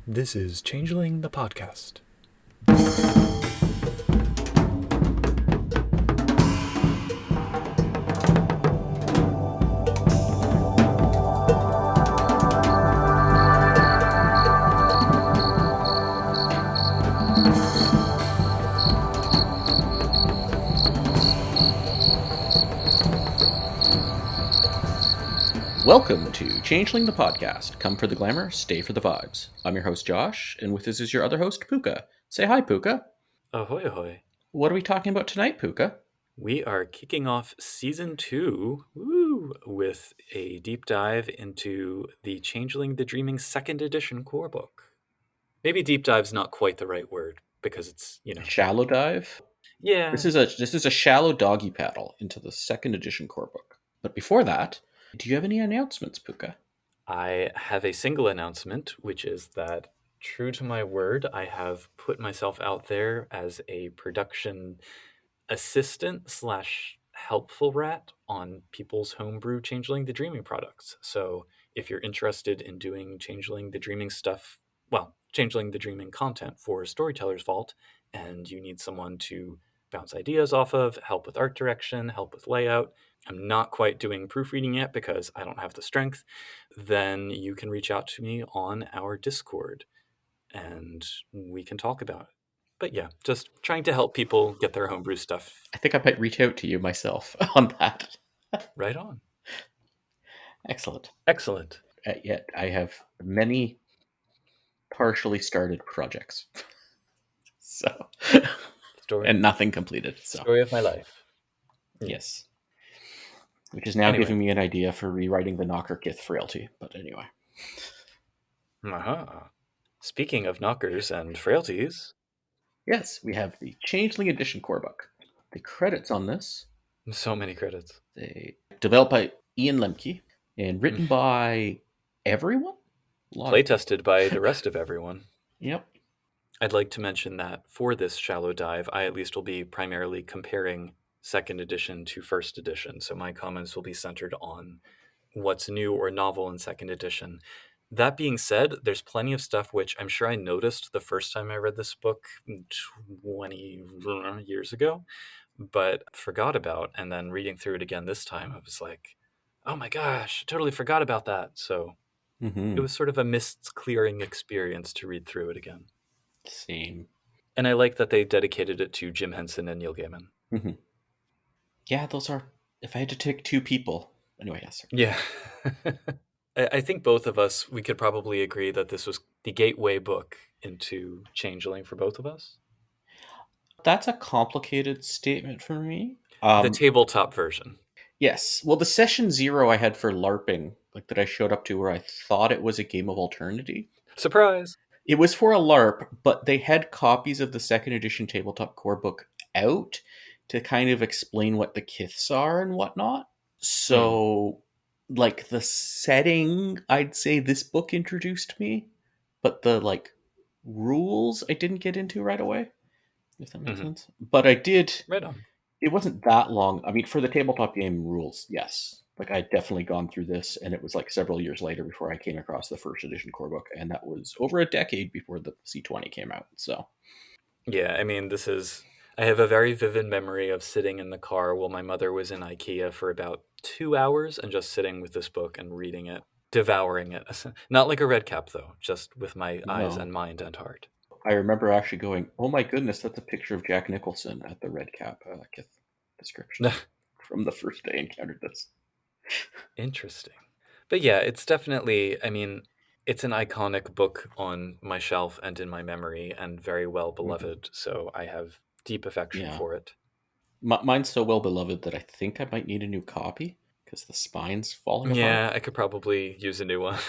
This is Changeling the Podcast. Welcome to Changeling the Podcast. Come for the glamour, stay for the vibes. I'm your host, Josh, and with us is your other host, Pooka. Say hi, Pooka. Ahoy, ahoy. What are we talking about tonight, Pooka? We are kicking off season 2 with a deep dive into the Changeling the Dreaming second edition core book. Maybe deep dive's not quite the right word because it's, Shallow dive? Yeah. This is a shallow doggy paddle into the second edition core book. But before that, do you have any announcements, Pooka? I have a single announcement, which is that, true to my word, I have put myself out there as a production assistant slash helpful rat on people's homebrew Changeling the Dreaming products. So if you're interested in doing Changeling the Dreaming stuff, Changeling the Dreaming content for Storyteller's Vault, and you need someone to bounce ideas off of, help with art direction, help with layout, I'm not quite doing proofreading yet because I don't have the strength, then you can reach out to me on our Discord and we can talk about it. But yeah, just trying to help people get their homebrew stuff. I think I might reach out to you myself on that. Right on. Excellent. Excellent. Yet I have many partially started projects. So, Story and nothing completed. So, story of my life. yes. Which is now Anyway. giving me an idea for rewriting the Knocker Kith Frailty. But anyway. Uh-huh. Speaking of knockers and frailties. Yes, we have the Changeling Edition core book. The credits on this, So many credits. they developed by Ian Lemke and written by everyone? Play tested by the rest of everyone. Yep. I'd like to mention that for this shallow dive, I at least will be primarily comparing second edition to first edition. So my comments will be centered on what's new or novel in second edition. That being said, there's plenty of stuff which I'm sure I noticed the first time I read this book 20 years ago, but forgot about. And then reading through it again this time, I was like, oh my gosh, I totally forgot about that. So it was sort of a mist clearing experience to read through it again. Same. And I like that they dedicated it to Jim Henson and Neil Gaiman. Mm-hmm. Yeah, those are, if I had to pick two people. Anyway, yes, sir. Yeah. I think both of us, we could probably agree that this was the gateway book into Changeling for both of us. That's a complicated statement for me. The tabletop version. Yes. Well, the session 0 I had for LARPing, like that I showed up to where I thought it was a game of Alternity. Surprise! It was for a LARP, but they had copies of the second edition tabletop core book out to kind of explain what the kiths are and whatnot. So, like, the setting, I'd say this book introduced me, but the, like, rules I didn't get into right away, if that makes sense. But I did. Right on. It wasn't that long. I mean, for the tabletop game rules, yes. Like, I'd definitely gone through this, and it was like several years later before I came across the first edition core book, and that was over a decade before the C20 came out. So, yeah, I mean, I have a very vivid memory of sitting in the car while my mother was in IKEA for about 2 hours and just sitting with this book and reading it, devouring it. Not like a red cap, though, just with my eyes and mind and heart. I remember actually going, "Oh my goodness, that's a picture of Jack Nicholson at the red cap Kith description from the first day I encountered this." Interesting. But yeah, it's definitely, I mean, it's an iconic book on my shelf and in my memory and very well beloved. So I have deep affection for it. Mine's so well beloved that I think I might need a new copy because the spine's falling apart. Yeah, I could probably use a new one.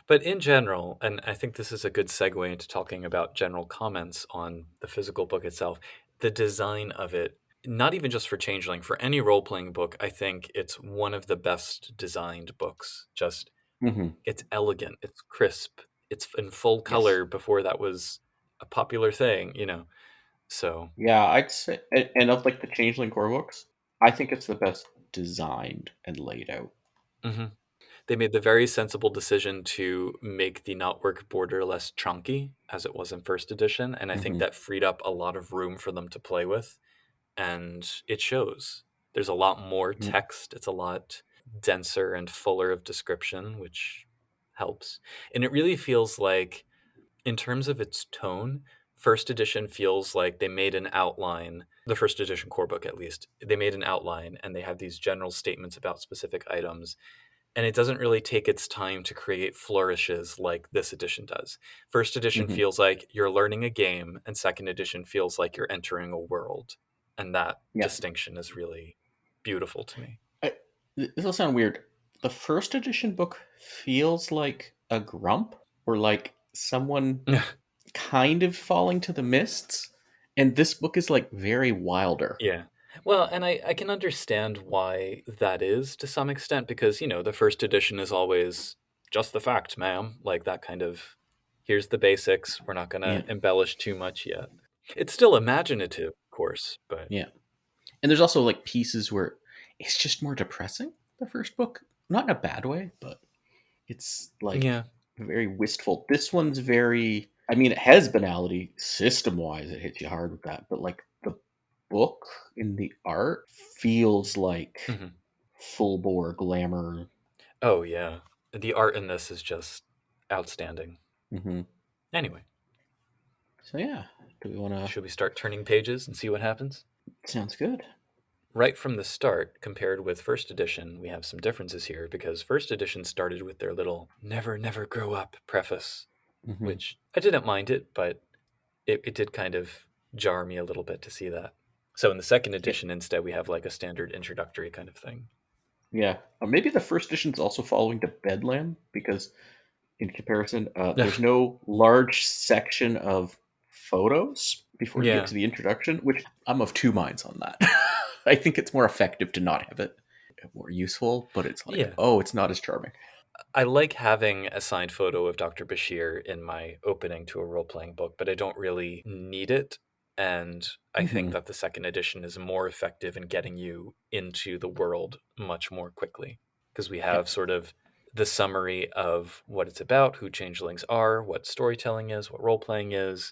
But in general, and I think this is a good segue into talking about general comments on the physical book itself, the design of it, not even just for Changeling, for any role-playing book, I think it's one of the best designed books. Just, it's elegant, it's crisp, it's in full color before that was a popular thing, so. Yeah, I'd say, and of like the Changeling core books, I think it's the best designed and laid out. They made the very sensible decision to make the knotwork border less chunky as it was in first edition, and I think that freed up a lot of room for them to play with, and it shows. There's a lot more text. It's a lot denser and fuller of description, which helps. And it really feels like, in terms of its tone, first edition feels like they made an outline, the first edition core book at least. They made an outline and they have these general statements about specific items. And it doesn't really take its time to create flourishes like this edition does. First edition feels like you're learning a game, and second edition feels like you're entering a world. And that distinction is really beautiful to me. This will sound weird. The first edition book feels like a grump, or like someone kind of falling to the mists, and this book is like very wilder. Yeah. Well, and I can understand why that is to some extent, because, the first edition is always just the facts, ma'am. Like that kind of, here's the basics. We're not going to embellish too much yet. It's still imaginative, of course, but... Yeah. And there's also like pieces where it's just more depressing, the first book. Not in a bad way, but it's like very wistful. This one's very, I mean, it has banality system-wise. It hits you hard with that. But like the book in the art feels like full bore glamour. Oh, yeah. The art in this is just outstanding. Anyway. So yeah, do we want to... Should we start turning pages and see what happens? Sounds good. Right from the start, compared with first edition, we have some differences here, because first edition started with their little "never, never grow up" preface, which I didn't mind it, but it did kind of jar me a little bit to see that. So in the second edition, instead, we have like a standard introductory kind of thing. Yeah. Maybe the first edition's also following to Bedlam, because in comparison, there's no large section of photos before you get to the introduction, which I'm of two minds on that. I think it's more effective to not have it, more useful, but it's like, it's not as charming. I like having a signed photo of Dr. Bashir in my opening to a role-playing book, but I don't really need it. And I think that the second edition is more effective in getting you into the world much more quickly, because we have sort of the summary of what it's about, who changelings are, what storytelling is, what role-playing is,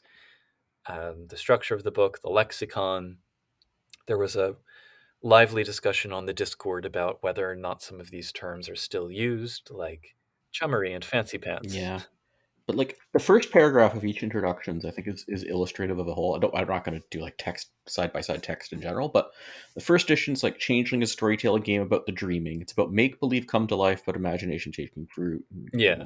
the structure of the book, the lexicon. There was a lively discussion on the Discord about whether or not some of these terms are still used, like chummery and fancy pants. Yeah. But like the first paragraph of each introductions, I think is illustrative of the whole. I'm not going to do like text side by side text in general, but the first edition's like Changeling is a storytelling game about the dreaming. It's about make believe come to life, but imagination taking fruit. Yeah.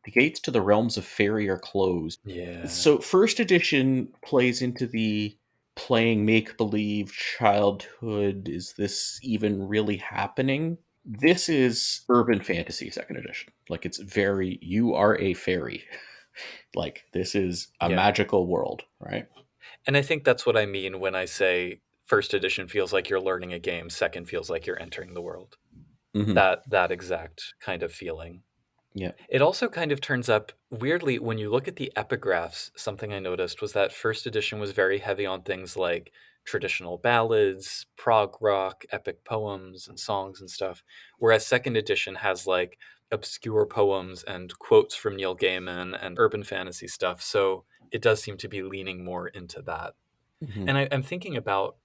The gates to the realms of fairy are closed. Yeah. So first edition plays into the playing make believe childhood. Is this even really happening? This is urban fantasy second edition. Like it's very, you are a fairy. Like this is a magical world, right? And I think that's what I mean when I say first edition feels like you're learning a game, second feels like you're entering the world. That exact kind of feeling. Yeah. It also kind of turns up weirdly when you look at the epigraphs. Something I noticed was that first edition was very heavy on things like traditional ballads, prog rock, epic poems, and songs and stuff, whereas second edition has like obscure poems and quotes from Neil Gaiman and urban fantasy stuff. So it does seem to be leaning more into that. And I'm thinking about,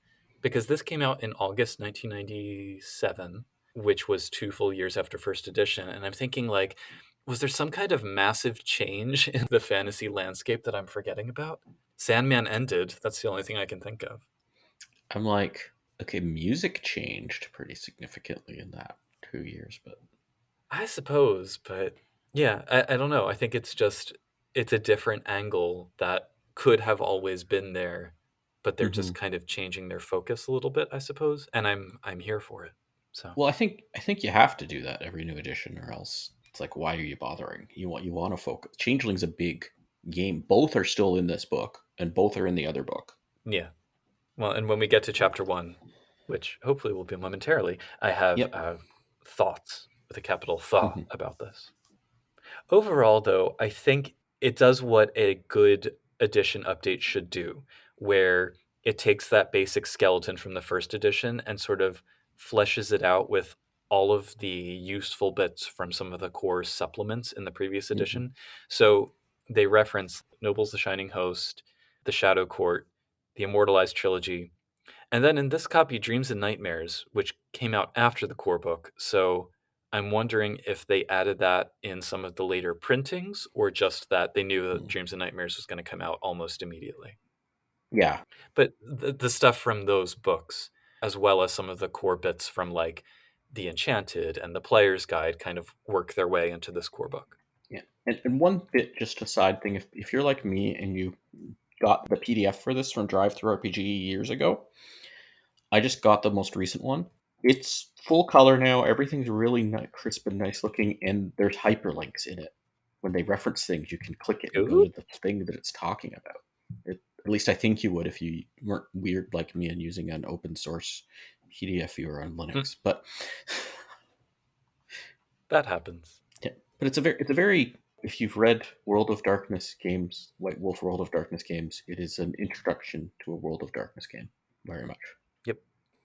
because this came out in August 1997, which was 2 full years after first edition, and I'm thinking like, was there some kind of massive change in the fantasy landscape that I'm forgetting about? Sandman ended. That's the only thing I can think of. I'm like, okay, music changed pretty significantly in that 2 years, but I suppose, but yeah, I don't know. I think it's a different angle that could have always been there, but they're just kind of changing their focus a little bit, I suppose, and I'm here for it. So well, I think you have to do that every new edition, or else it's like, why are you bothering? You want to focus. Changeling's a big game. Both are still in this book, and both are in the other book. yeah. Well, and when we get to chapter 1, which hopefully will be momentarily, I have thoughts with a capital thought about this. Overall, though, I think it does what a good edition update should do, where it takes that basic skeleton from the first edition and sort of fleshes it out with all of the useful bits from some of the core supplements in the previous Mm-hmm. edition. So they reference Nobles the Shining Host, the Shadow Court, the Immortalized Trilogy, and then in this copy, Dreams and Nightmares, which came out after the core book. So I'm wondering if they added that in some of the later printings or just that they knew that Dreams and Nightmares was going to come out almost immediately. Yeah. But the stuff from those books, as well as some of the core bits from like the Enchanted and the Player's Guide, kind of work their way into this core book. Yeah. And one bit, just a side thing, if you're like me and you got the PDF for this from Drive Through RPG years ago, I just got the most recent one. It's full color now. Everything's really crisp and nice looking, and there's hyperlinks in it. When they reference things, you can click it and go Ooh. to the thing that it's talking about. At least I think you would if you weren't weird like me and using an open source PDF viewer on Linux. But That happens. yeah, but it's a very if you've read World of Darkness games, White Wolf World of Darkness games, it is an introduction to a World of Darkness game, very much. Yep.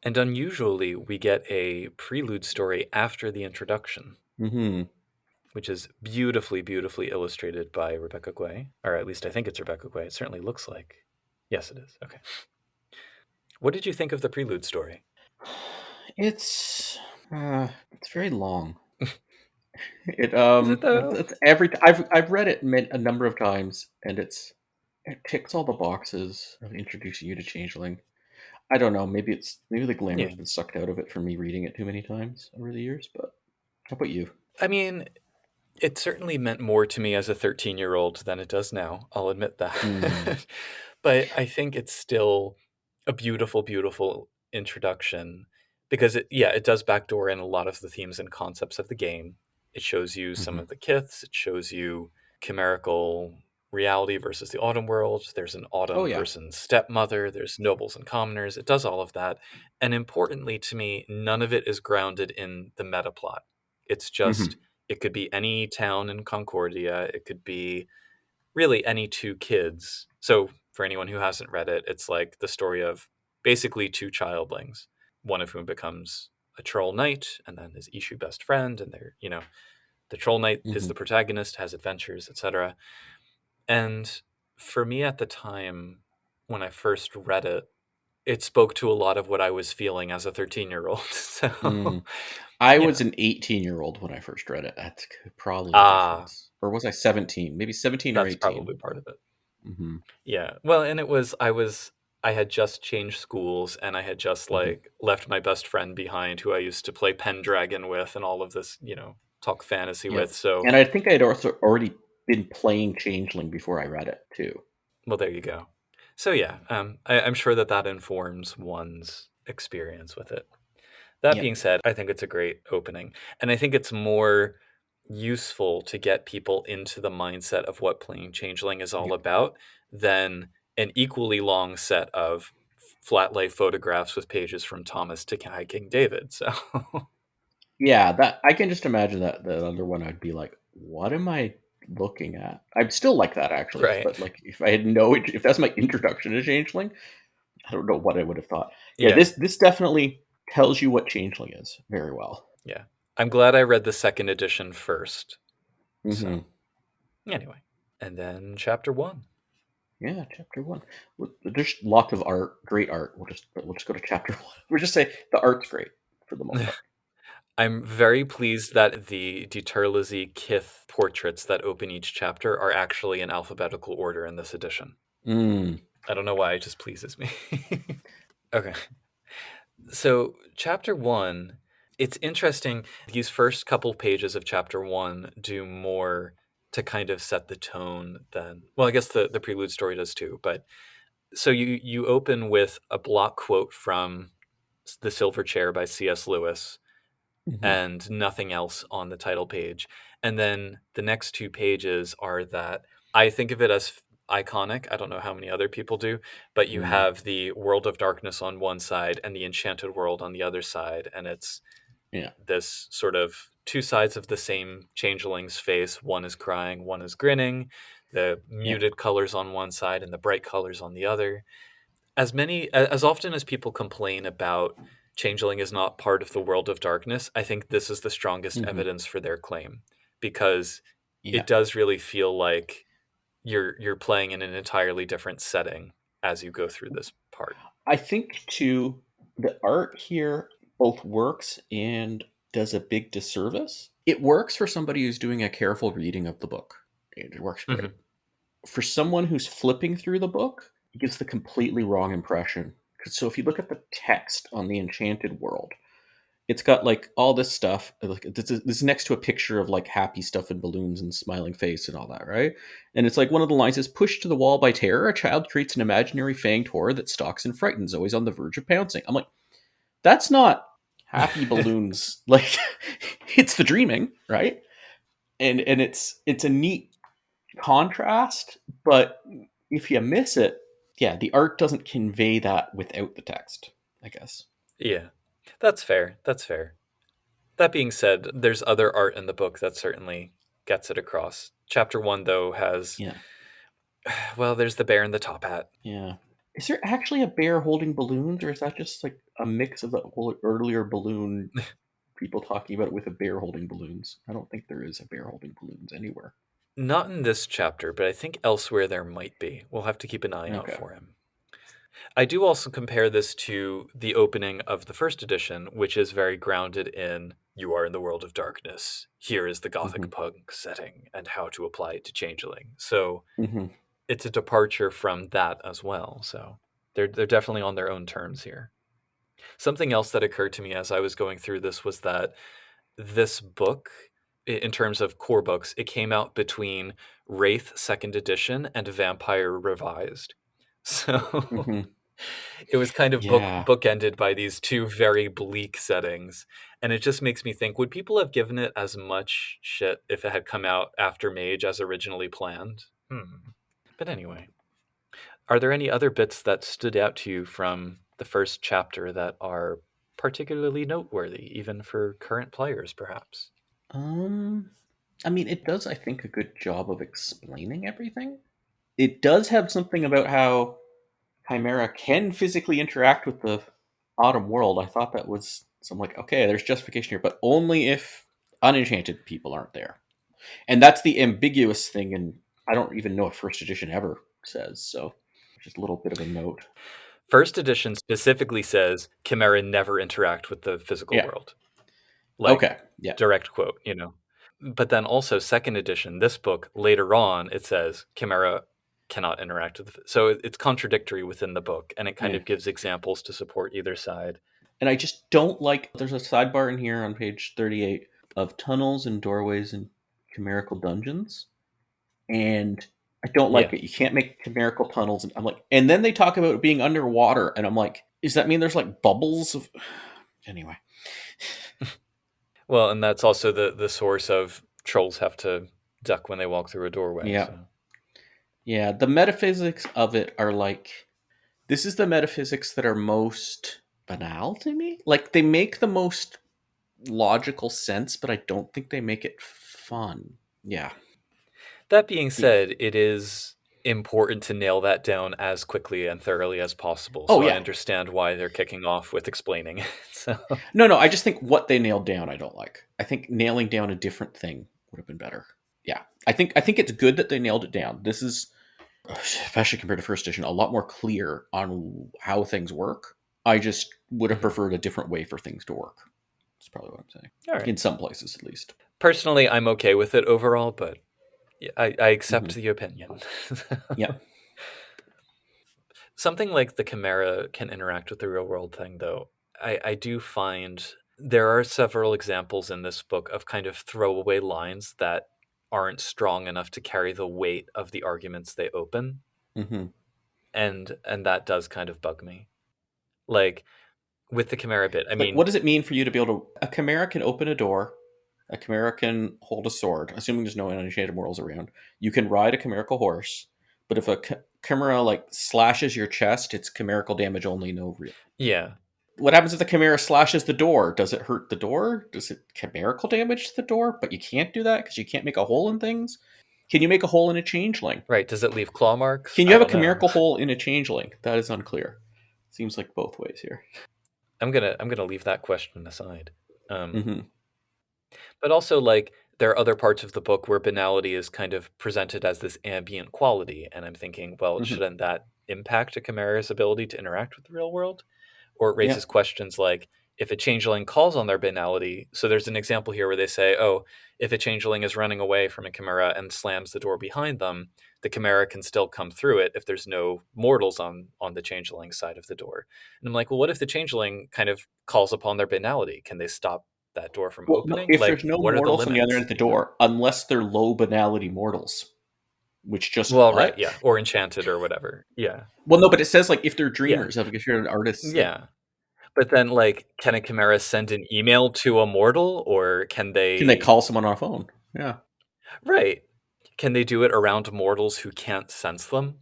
And unusually, we get a prelude story after the introduction, Mm-hmm. which is beautifully, beautifully illustrated by Rebecca Guay. Or at least I think it's Rebecca Guay. It certainly looks like. Yes, it is. Okay. What did you think of the prelude story? It's very long. It Is it though? I've read it a number of times, and it ticks all the boxes of introducing you to Changeling. I don't know. Maybe the glamour's Yeah. been sucked out of it for me reading it too many times over the years. But how about you? I mean, it certainly meant more to me as a 13-year-old than it does now. I'll admit Hmm. that. But I think it's still a beautiful, beautiful introduction because it does backdoor in a lot of the themes and concepts of the game. It shows you some Hmm. of the kiths. It shows you chimerical reality versus the autumn world. There's an Oh autumn yeah. versus stepmother. There's nobles and commoners. It does all of that. And importantly to me, none of it is grounded in the meta plot. It's Hmm. just, it could be any town in Concordia. It could be really any two kids. So for anyone who hasn't read it, it's like the story of basically two childlings, one of whom becomes a troll knight and then his Ishu best friend. And the troll knight is Hmm. the protagonist, has adventures, etc. And for me at the time when I first read it, it spoke to a lot of what I was feeling as a 13-year-old. So, Mm. I you was know, an 18-year-old when I first read it. That's probably the ah, difference. Or was I 17? Maybe 17 or that's 18. probably part of it. Hmm. Yeah. Well, and I had just changed schools and I had just Hmm. like left my best friend behind who I used to play Pendragon with and all of this, talk fantasy Yeah. with. So, And I think I had also already been playing Changeling before I read it too. well, there you go. So yeah, I'm sure that informs one's experience with it. That Yep. being said, I think it's a great opening. And I think it's more useful to get people into the mindset of what playing Changeling is all Yep. about than an equally long set of flat lay photographs with pages from Thomas to High King David. So, Yeah, that I can just imagine that the other one I'd be like, what am I looking at? I'd still like that actually, right. but like if I had if that's my introduction to Changeling, I don't know what I would have thought. Yeah, Yeah. this definitely tells you what Changeling is very well. Yeah. I'm glad I read the second edition first. Hmm. So, anyway. And then chapter one. Yeah, chapter one. There's lots of art, great art. We'll just go to chapter one. We'll just say the art's great for the most part. I'm very pleased that the Deterlazy Kith portraits that open each chapter are actually in alphabetical order in this edition. Mm. I don't know why, it just pleases me. Okay. So, chapter one, it's interesting. These first couple pages of chapter one do more to kind of set the tone than, well, I guess the prelude story does too. But so you open with a block quote from The Silver Chair by C.S. Lewis Hmm. and nothing else on the title page. And then the next two pages are that I think of it as iconic. I don't know how many other people do, but you Mm. have the world of darkness on one side and the enchanted world on the other side. And it's Yeah. this sort of two sides of the same changeling's face. One is crying, one is grinning, the Yeah. muted colors on one side and the bright colors on the other. As often as people complain about Changeling is not part of the world of darkness, I think this is the strongest evidence for their claim, because it does really feel like you're playing in an entirely different setting as you go through this part. I think too, the art here both works and does a big disservice. It works for somebody who's doing a careful reading of the book. It works great. For someone who's flipping through the book, it gives the completely wrong impression. So if you look at the text on the Enchanted world, it's got like all this stuff. Like this is next to a picture of like happy stuff and balloons and smiling face and all that, right? And it's like one of the lines is pushed to the wall by terror. A child creates an imaginary fanged horror that stalks and frightens, always on the verge of pouncing. I'm like, that's not happy balloons. Like it's the dreaming, right? And it's a neat contrast, but if you miss it, yeah, the art doesn't convey that without the text, I guess. Yeah, that's fair. That's fair. That being said, there's other art in the book that certainly gets it across. Chapter 1, though, has... Yeah. Well, there's the bear in the top hat. Yeah. Is there actually a bear holding balloons, or is that just like a mix of the whole earlier balloon people talking about it with a bear holding balloons? I don't think there is a bear holding balloons anywhere. Not in this chapter, but I think elsewhere there might be. We'll have to keep an eye out for him. I do also compare this to the opening of the first edition, which is very grounded in, you are in the world of darkness. Here is the gothic punk setting and how to apply it to Changeling. So it's a departure from that as well. So they're definitely on their own terms here. Something else that occurred to me as I was going through this was that this book, in terms of core books, it came out between Wraith 2nd edition and Vampire Revised. So it was kind of bookended by these two very bleak settings. And it just makes me think, would people have given it as much shit if it had come out after Mage as originally planned? But anyway, are there any other bits that stood out to you from the first chapter that are particularly noteworthy, even for current players, perhaps? I mean, it does, I think, a good job of explaining everything. It does have something about how Chimera can physically interact with the Autumn world. I thought that was some like, okay, there's justification here, but only if unenchanted people aren't there. And that's the ambiguous thing, and I don't even know if first edition ever says, so just a little bit of a note. First edition specifically says Chimera never interact with the physical world. Like, direct quote, you know. But then also second edition, this book, later on, it says Chimera cannot interact with so it's contradictory within the book, and it kind of gives examples to support either side. And I just don't like, there's a sidebar in here on page 38 of tunnels and doorways and chimerical dungeons, and I don't like it. You can't make chimerical tunnels, and I'm like, and then they talk about it being underwater, and I'm like, does that mean there's like bubbles of anyway? Well, and that's also the source of trolls have to duck when they walk through a doorway. Yeah, the metaphysics of it are like, this is the metaphysics that are most banal to me. Like, they make the most logical sense, but I don't think they make it fun. Yeah. That being said, it is important to nail that down as quickly and thoroughly as possible. So I understand why they're kicking off with explaining it. So. No, I just think what they nailed down I don't like. I think nailing down a different thing would have been better. Yeah. I think it's good that they nailed it down. This is, especially compared to first edition, a lot more clear on how things work. I just would have preferred a different way for things to work. That's probably what I'm saying. All right. In some places, at least. Personally, I'm okay with it overall, but I accept the opinion. Yeah. Something like the Chimera can interact with the real world thing, though, I do find there are several examples in this book of kind of throwaway lines that aren't strong enough to carry the weight of the arguments they open. And that does kind of bug me. Like, with the Chimera bit, I mean... what does it mean for you to be able to... A Chimera can open a door. A Chimera can hold a sword, assuming there's no unenchanted mortals around. You can ride a chimerical horse. But if a Chimera, like, slashes your chest, it's chimerical damage only, no real. Yeah. What happens if the Chimera slashes the door? Does it hurt the door? Does it chimerical damage to the door? But you can't do that because you can't make a hole in things? Can you make a hole in a changeling? Right. Does it leave claw marks? Can you have a chimerical hole in a changeling? That is unclear. Seems like both ways here. I'm gonna leave that question aside. Mm-hmm. But also, like, there are other parts of the book where banality is kind of presented as this ambient quality, and I'm thinking, well, Mm-hmm. shouldn't that impact a chimera's ability to interact with the real world? Or it Yeah. raises questions like, if a changeling calls on their banality, so there's an example here where they say, oh, if a changeling is running away from a chimera and slams the door behind them, the chimera can still come through it if there's no mortals on the changeling side of the door. And I'm like, well, what if the changeling kind of calls upon their banality? Can they stop that door from Well, no, opening? if there's Like, no what are the mortals on the other end limits? of the You know? door, unless they're low banality mortals, which just Well, right, what? yeah, or enchanted or whatever. Yeah, Well, no, but it says like if they're yeah, dreamers, like if you're an artist, like yeah. But then, like, can a chimera send an email to a mortal, or can can they they? call someone on a phone? Yeah, Right. Can they do it around mortals who can't sense them,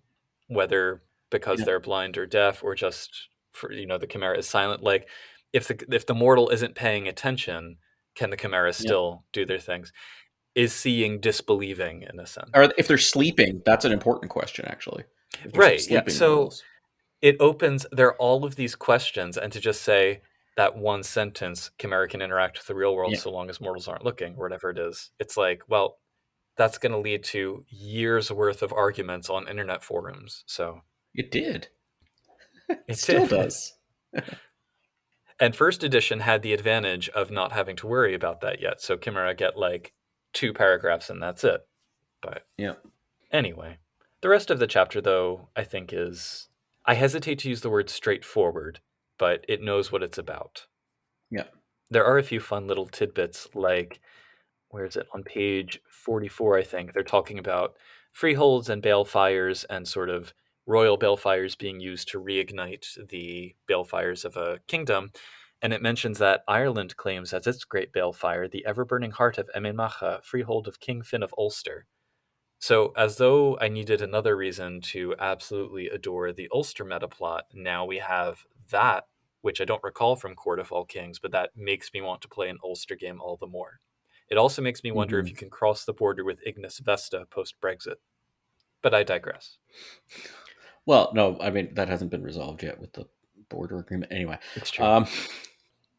whether because yeah, they're blind or deaf, or just for the chimera is silent? Like, if the mortal isn't paying attention, can the chimera yeah. still do their things? Is seeing disbelieving in a Or sense? if they're sleeping, that's an important question actually. If there's Right. Yeah. sleeping So mortals, it opens there are all of these questions, and to just say that one sentence, chimera can interact with the real world yeah, so long as mortals aren't looking, or whatever it is. It's like, well, that's going to lead to years worth of arguments on internet forums. So it did. It it still did. does. And first edition had the advantage of not having to worry about that yet. So Chimera get like 2 paragraphs and that's it. But Yeah, anyway, the rest of the chapter, though, I think is. I hesitate to use the word straightforward, but it knows what it's about. yeah. There are a few fun little tidbits, like where is it on page 44, I think they're talking about freeholds and balefires and sort of royal balefires being used to reignite the balefires of a kingdom, and it mentions that Ireland claims as its great balefire the ever-burning heart of Emain freehold of King Finn of Ulster. So, as though I needed another reason to absolutely adore the Ulster meta plot, now we have that, which I don't recall from Court of All Kings, but that makes me want to play an Ulster game all the more. It also makes me wonder if Hmm. you can cross the border with Ignis Vesta post Brexit. But I digress. Well, no, I mean that hasn't been resolved yet with the border agreement. Anyway, It's true. um,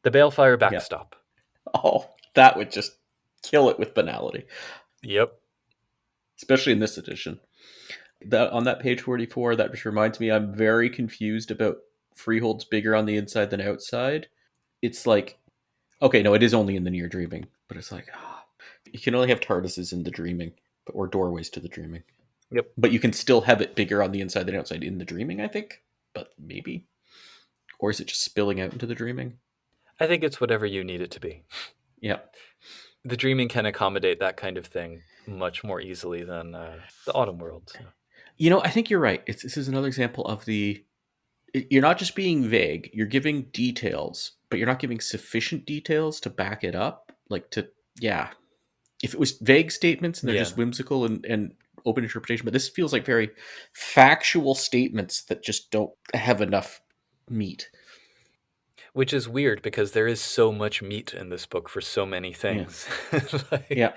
The Balefire yeah. backstop. Oh, that would just kill it with banality, Yep. especially in this edition. That on that page 44, that just reminds me I'm very confused about freeholds bigger on the inside than outside. It's like, okay, no, it is only in the near dreaming, but it's like, you can only have TARDISes in the dreaming, or doorways to the dreaming. Yep. But you can still have it bigger on the inside than outside in the dreaming, I think. But maybe. Or is it just spilling out into the dreaming? I think it's whatever you need it to be. Yeah. The dreaming can accommodate that kind of thing much more easily than the autumn world. So. You know, I think you're right. This is another example of you're not just being vague, you're giving details, but you're not giving sufficient details to back it up. Yeah. If it was vague statements and they're Yeah. just whimsical and open interpretation, but this feels like very factual statements that just don't have enough meat. Which is weird because there is so much meat in this book for so many Yeah. things. Like, Yeah.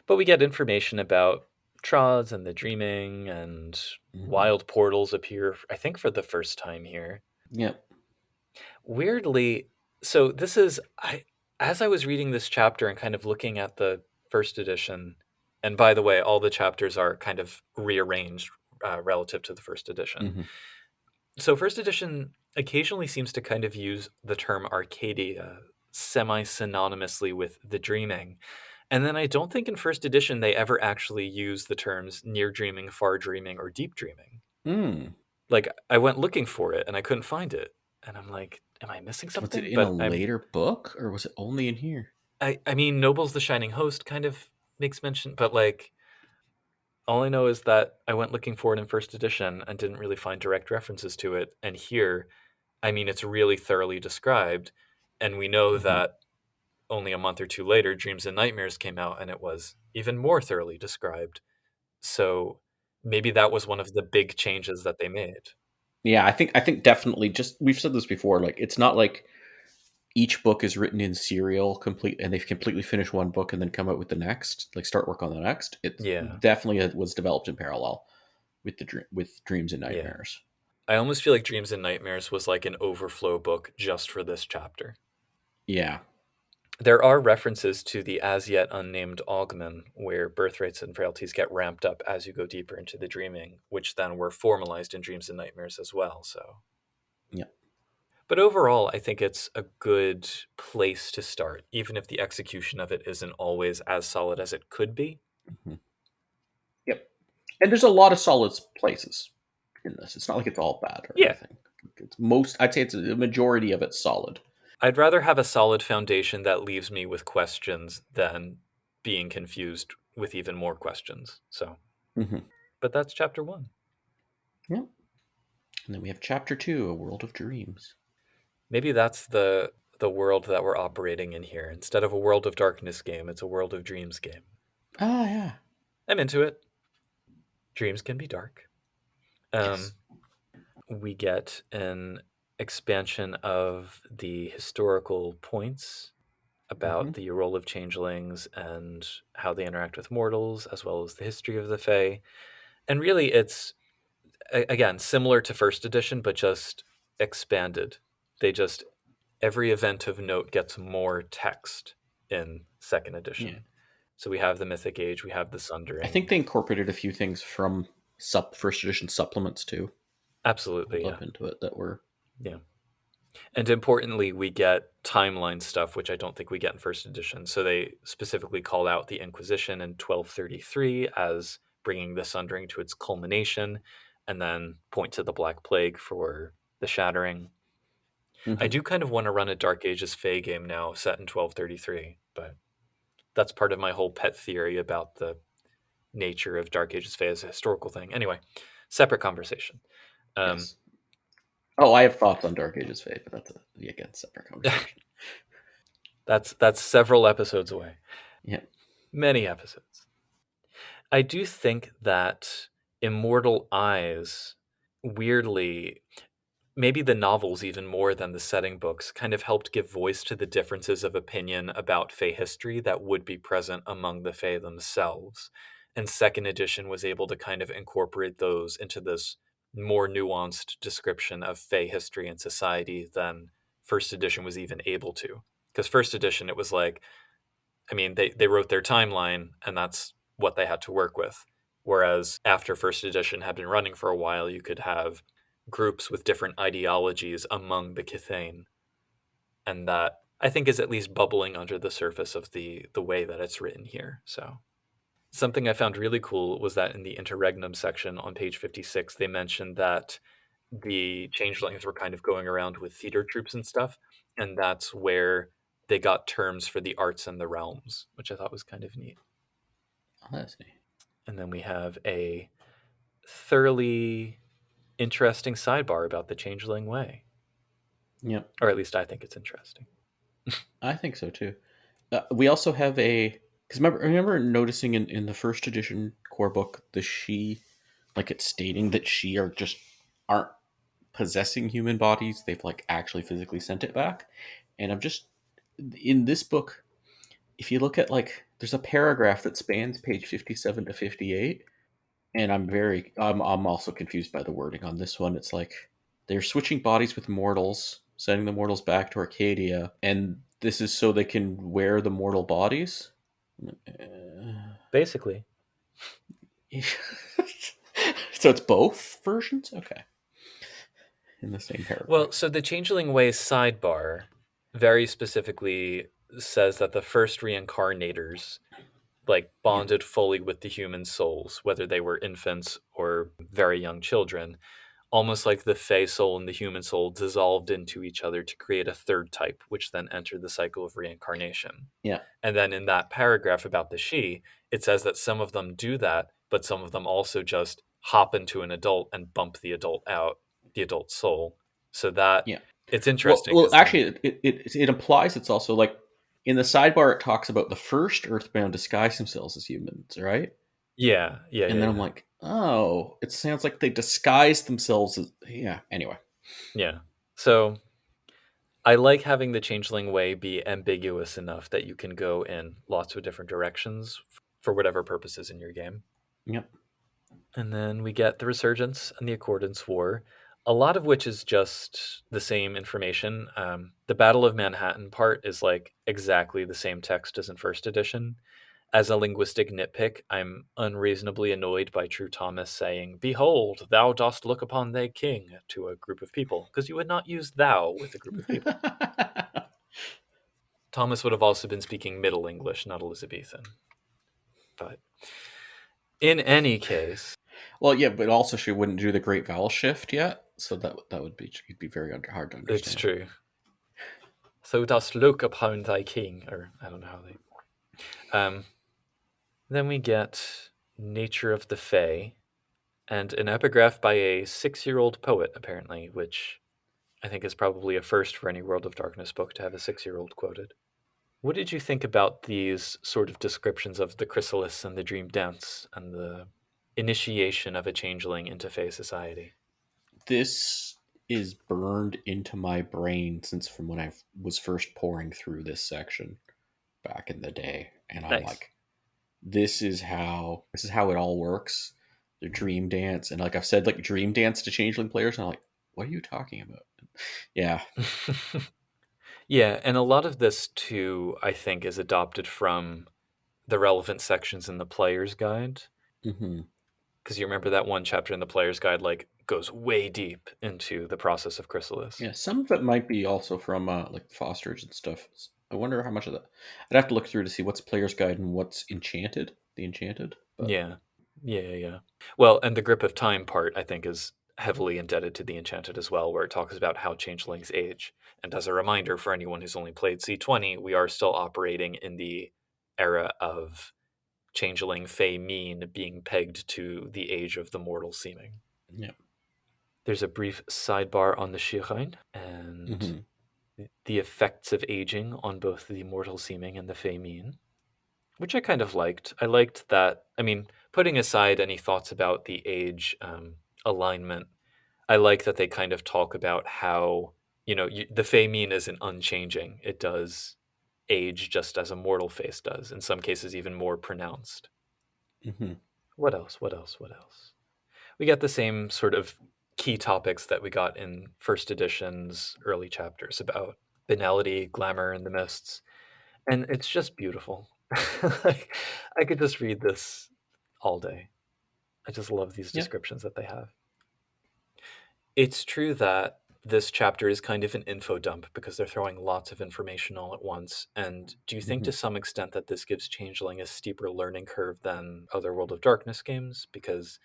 but we get information about Trods and the dreaming, and Mhm. wild portals appear, I think, for the first time here. Yeah. Weirdly, so this is as I was reading this chapter and kind of looking at the first edition, and by the way, all the chapters are kind of rearranged relative to the first edition. Hmm. So first edition occasionally seems to kind of use the term Arcadia semi-synonymously with the dreaming. And then I don't think in first edition they ever actually use the terms near dreaming, far dreaming, or deep dreaming. Mm. Like, I went looking for it and I couldn't find it. And I'm like, am I missing Was it something? in a But later book or was it only in here? I mean, Noble's the Shining Host kind of makes mention, but like, all I know is that I went looking for it in first edition and didn't really find direct references to it. And here, I mean, it's really thoroughly described. And we know Hmm. that only a month or two later, Dreams and Nightmares came out and it was even more thoroughly described. So maybe that was one of the big changes that they made. Yeah, I think definitely just we've said this before, like it's not like each book is written in serial complete and they've completely finished one book and then come out with the next, like start work on the next. It's Yeah. definitely was developed in parallel with with Dreams and Yeah. Nightmares. I almost feel like Dreams and Nightmares was like an overflow book just for this chapter. Yeah. There are references to the as yet unnamed augmen, where birth rates and frailties get ramped up as you go deeper into the dreaming, which then were formalized in Dreams and Nightmares as well. So, Yeah. but overall, I think it's a good place to start, even if the execution of it isn't always as solid as it could be. Mm-hmm. Yep. And there's a lot of solid places in this. It's not like it's all bad or anything. I'd say it's a majority of it's solid. I'd rather have a solid foundation that leaves me with questions than being confused with even more questions. So, but that's chapter 1. Yep. And then we have chapter 2, A World of Dreams. Maybe that's the world that we're operating in here. Instead of a World of Darkness game, it's a World of Dreams game. Ah, yeah. I'm into it. Dreams can be dark. Yes. We get an expansion of the historical points about the role of changelings and how they interact with mortals, as well as the history of the Fae. And really, it's, again, similar to first edition, but just expanded. Every event of note gets more text in second edition. Yeah. So we have the Mythic Age, we have the Sundering. I think they incorporated a few things from first edition supplements too. Absolutely, up into it that were. Yeah. And importantly, we get timeline stuff, which I don't think we get in first edition. So they specifically call out the Inquisition in 1233 as bringing the Sundering to its culmination, and then point to the Black Plague for the Shattering. I do kind of want to run a Dark Ages Fae game now set in 1233, but that's part of my whole pet theory about the nature of Dark Ages Fae as a historical thing. Anyway, separate conversation. Yes. Oh, I have thoughts on Dark Ages Fae, but that's again separate conversation. That's several episodes away. Yeah. Many episodes. I do think that Immortal Eyes, weirdly, maybe the novels even more than the setting books, kind of helped give voice to the differences of opinion about Fae history that would be present among the Fae themselves. And second edition was able to kind of incorporate those into this more nuanced description of Fae history and society than first edition was even able to. Because first edition, it was like, I mean, they wrote their timeline and that's what they had to work with. Whereas after first edition had been running for a while, you could have groups with different ideologies among the Cthane. And that, I think, is at least bubbling under the surface of the way that it's written here. So something I found really cool was that in the interregnum section on page 56, they mentioned that the changelings were kind of going around with theater troops and stuff. And that's where they got terms for the arts and the realms, which I thought was kind of neat. Oh, that's neat. And then we have a thoroughly interesting sidebar about the changeling way. Yeah. Or at least I think it's interesting. I think so too. We also have because remember noticing in the first edition core book the she, like it's stating that she aren't possessing human bodies. They've like actually physically sent it back. And I'm just in this book, if you look at like there's a paragraph that spans page 57 to 58, and I'm also confused by the wording on this one. It's like they're switching bodies with mortals, sending the mortals back to Arcadia, and this is so they can wear the mortal bodies. Basically. So it's both versions? Okay. In the same paragraph. Well, so the changeling way sidebar very specifically says that the first reincarnators like bonded fully with the human souls, whether they were infants or very young children, almost like the Fey soul and the human soul dissolved into each other to create a third type, which then entered the cycle of reincarnation. Yeah. And then in that paragraph about the she, it says that some of them do that, but some of them also just hop into an adult and bump the adult out, the adult soul. So that it's interesting. Well, actually, it implies it's also like in the sidebar. It talks about the first Earthbound disguise themselves as humans, right? Yeah. And then I'm like, oh, it sounds like they disguised themselves as Anyway. Yeah. So I like having the changeling way be ambiguous enough that you can go in lots of different directions for whatever purposes in your game. Yep. And then we get the Resurgence and the Accordance War. a lot of which is just the same information. The Battle of Manhattan part is like exactly the same text as in first edition. As a linguistic nitpick, I'm unreasonably annoyed by True Thomas saying, "Behold, thou dost look upon thy king" to a group of people, because you would not use thou with a group of people. Thomas would have also been speaking Middle English, not Elizabethan. But in any case, Well, yeah, but also she wouldn't do the great vowel shift yet, so that would be very hard to understand. it's true. "Thou dost look upon thy king," or I don't know how they. Then we get Nature of the Fae, and an epigraph by a 6-year-old poet, apparently, which I think is probably a first for any World of Darkness book to have a 6-year-old quoted. What did you think about these sort of descriptions of the chrysalis and the dream dance and the initiation of a changeling into Fae society? This is burned into my brain since from when I was first pouring through this section back in the day, and I'm Nice. like, this is how it all works. The dream dance, and like I've said, like dream dance to changeling players, and I'm like, what are you talking about? Yeah. Yeah, and a lot of this too, I think, is adopted from the relevant sections in the player's guide. Mm-hmm. Because you remember that one chapter in the player's guide like goes way deep into the process of chrysalis. Yeah, some of it might be also from like Foster's and stuff. I wonder how much of that. I'd have to look through to see what's player's guide and what's enchanted. The enchanted, but Yeah. Well, and the grip of time part, I think, is heavily indebted to the Enchanted as well, where it talks about how changelings age. And as a reminder for anyone who's only played C20, we are still operating in the era of changeling Fey mean being pegged to the age of the mortal seeming. yeah. There's a brief sidebar on the Shirein and the effects of aging on both the mortal seeming and the Fey mean, which I kind of liked. I liked that. I mean, putting aside any thoughts about the age alignment, I like that they kind of talk about how, the Fey mean isn't unchanging. It does age just as a mortal face does, in some cases, even more pronounced. Mm-hmm. What else? We got the same sort of key topics that we got in first edition's early chapters about banality, glamour, and the mists. And it's just beautiful. Like, I could just read this all day. I just love these Yeah. descriptions that they have. It's true that this chapter is kind of an info dump because they're throwing lots of information all at once. And do you think to some extent that this gives Changeling a steeper learning curve than other World of Darkness games? Because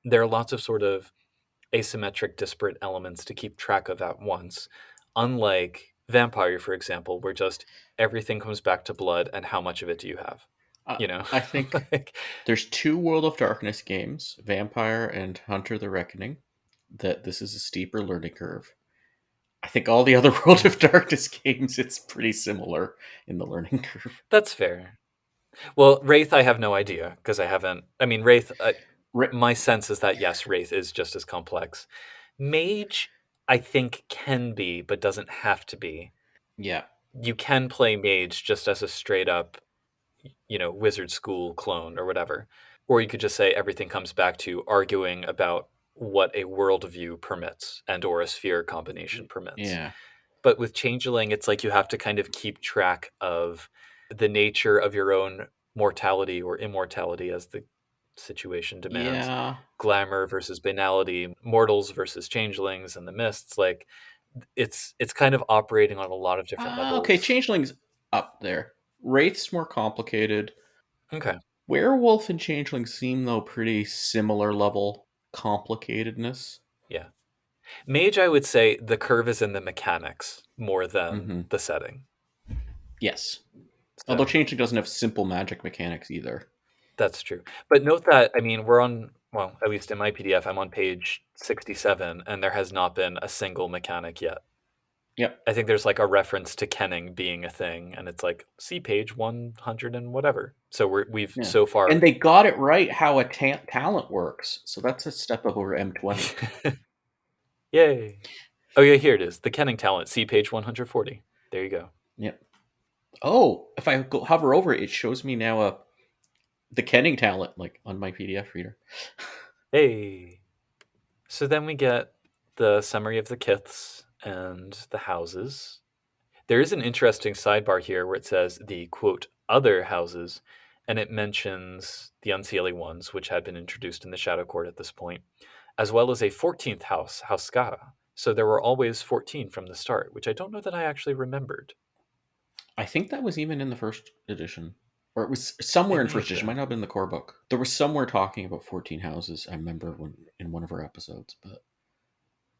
there are lots of sort of asymmetric, disparate elements to keep track of at once. Unlike Vampire, for example, where just everything comes back to blood and how much of it do you have? I think Like, there's 2 World of Darkness games, Vampire and Hunter the Reckoning, that this is a steeper learning curve. I think all the other World of Darkness games, it's pretty similar in the learning curve. that's fair. Well, Wraith, I have no idea because I haven't. I mean, Wraith, my sense is that yes, Wraith is just as complex. Mage, I think, can be, but doesn't have to be. Yeah. You can play Mage just as a straight up, wizard school clone or whatever. Or you could just say everything comes back to arguing about what a worldview permits and or a sphere combination permits. Yeah. But with Changeling, it's like you have to kind of keep track of the nature of your own mortality or immortality as the situation demands. Yeah. Glamour versus banality, mortals versus changelings, and the mists. Like it's kind of operating on a lot of different levels. Okay, Changeling's up there. Wraith's more complicated. Okay. Werewolf and Changeling seem, though, pretty similar level complicatedness. Yeah. Mage, I would say the curve is in the mechanics more than the setting. Yes. So, Although Changeling doesn't have simple magic mechanics either. that's true. But note that, I mean, we're on, well, at least in my PDF, I'm on page 67, and there has not been a single mechanic yet. Yep. I think there's like a reference to kenning being a thing, and it's like, see page 100 and whatever. So we've so far. And they got it right how a talent works. So that's a step up over M20. Yay. Oh, yeah, here it is. The kenning talent. See page 140. There you go. Yep. Oh, if I go hover over it, it shows me now the kenning talent like on my PDF reader. Hey. So then we get the summary of the kiths and the houses. There is an interesting sidebar here where it says the quote other houses, and it mentions the unseelie ones, which had been introduced in the Shadow Court at this point, as well as a 14th house, House Skara. So there were always 14 from the start, which I don't know that I actually remembered. I think that was even in the first edition. Or it was somewhere It in may first have edition. Might been. not have been the core book. There was somewhere talking about 14 houses. I remember in one of our episodes, but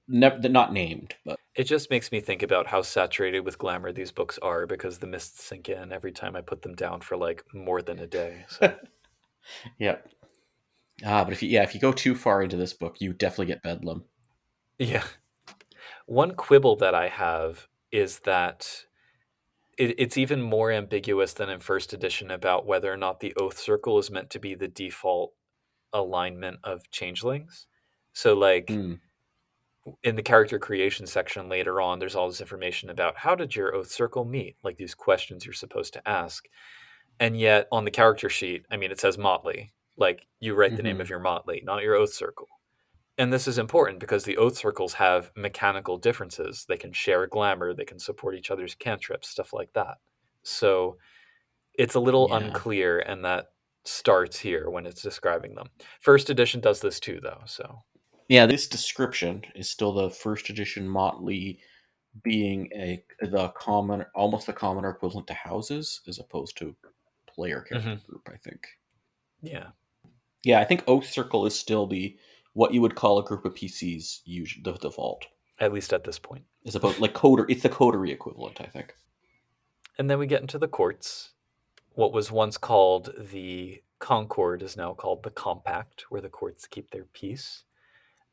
not named. But It just makes me think about how saturated with glamour these books are because the mists sink in every time I put them down for like more than a day. So yeah. But if you go too far into this book, you definitely get Bedlam. yeah. One quibble that I have is that it's even more ambiguous than in first edition about whether or not the Oath Circle is meant to be the default alignment of changelings. So, like, Hmm. in the character creation section later on, there's all this information about how did your Oath Circle meet? Like, these questions you're supposed to ask. And yet, on the character sheet, I mean, it says Motley. Like, you write the name Mm-hmm. of your Motley, not your Oath Circle. And this is important because the Oath Circles have mechanical differences. They can share glamour, they can support each other's cantrips, stuff like that. So it's a little Yeah. unclear, and that starts here when it's describing them. First edition does this too, though. So Yeah, this description is still the first edition Motley being almost the commoner equivalent to houses as opposed to player character Mhm. group, I think. Yeah, Yeah, I think Oath Circle is still the what you would call a group of PCs usually the default. at least at this point. As opposed like coder it's the coterie equivalent, I think. And then we get into the courts. What was once called the Concord is now called the Compact, where the courts keep their peace.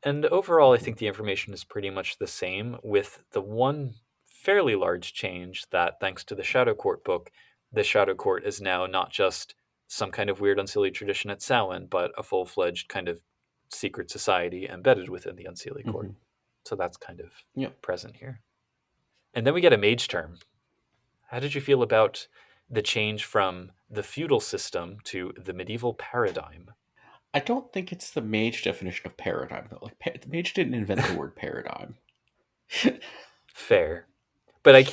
And overall, I Mhm. think the information is pretty much the same, with the one fairly large change that, thanks to the Shadow Court book, the Shadow Court is now not just some kind of weird Unseelie tradition at Samhain, but a full fledged kind of secret society embedded within the Unseelie Court. Mhm. So that's kind of Yep. present here. And then we get a mage term. How did you feel about the change from the feudal system to the medieval paradigm? I don't think it's the mage definition of paradigm though. Like the mage didn't invent the word paradigm. Fair. But I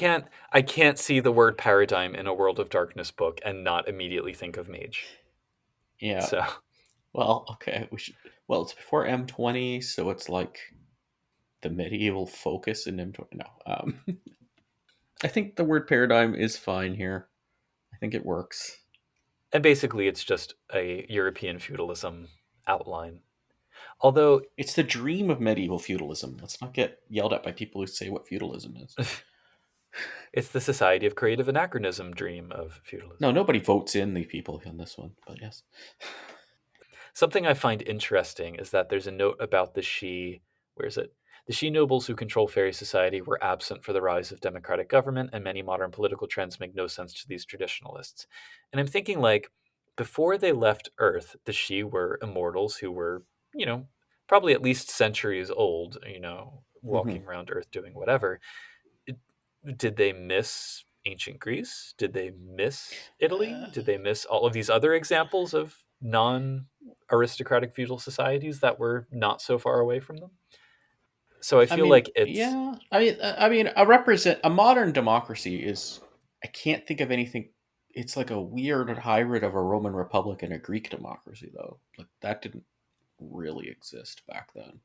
can't see the word paradigm in a World of Darkness book and not immediately think of mage. Yeah. So Well, okay, we should. Well, it's before M20, so it's like the medieval focus in M20. No, I think the word paradigm is fine here. I think it works. and basically it's just a European feudalism outline. Although It's the dream of medieval feudalism. Let's not get yelled at by people who say what feudalism is. it's the Society of Creative Anachronism dream of feudalism. No, nobody votes in the people on this one, but yes. Something I find interesting is that there's a note about the Shi, where is it? The Shi nobles who control fairy society were absent for the rise of democratic government, and many modern political trends make no sense to these traditionalists. And I'm thinking, like, before they left Earth, the Shi were immortals who were, you know, probably at least centuries old, Hmm. walking around Earth doing whatever. It- Did they miss ancient Greece? Did they miss Italy? Did they miss all of these other examples of non aristocratic feudal societies that were not so far away from them? So I I feel mean, like it's yeah. A modern democracy is. I can't think of anything. It's like a weird hybrid of a Roman Republic and a Greek democracy, though. Like that didn't really exist back then.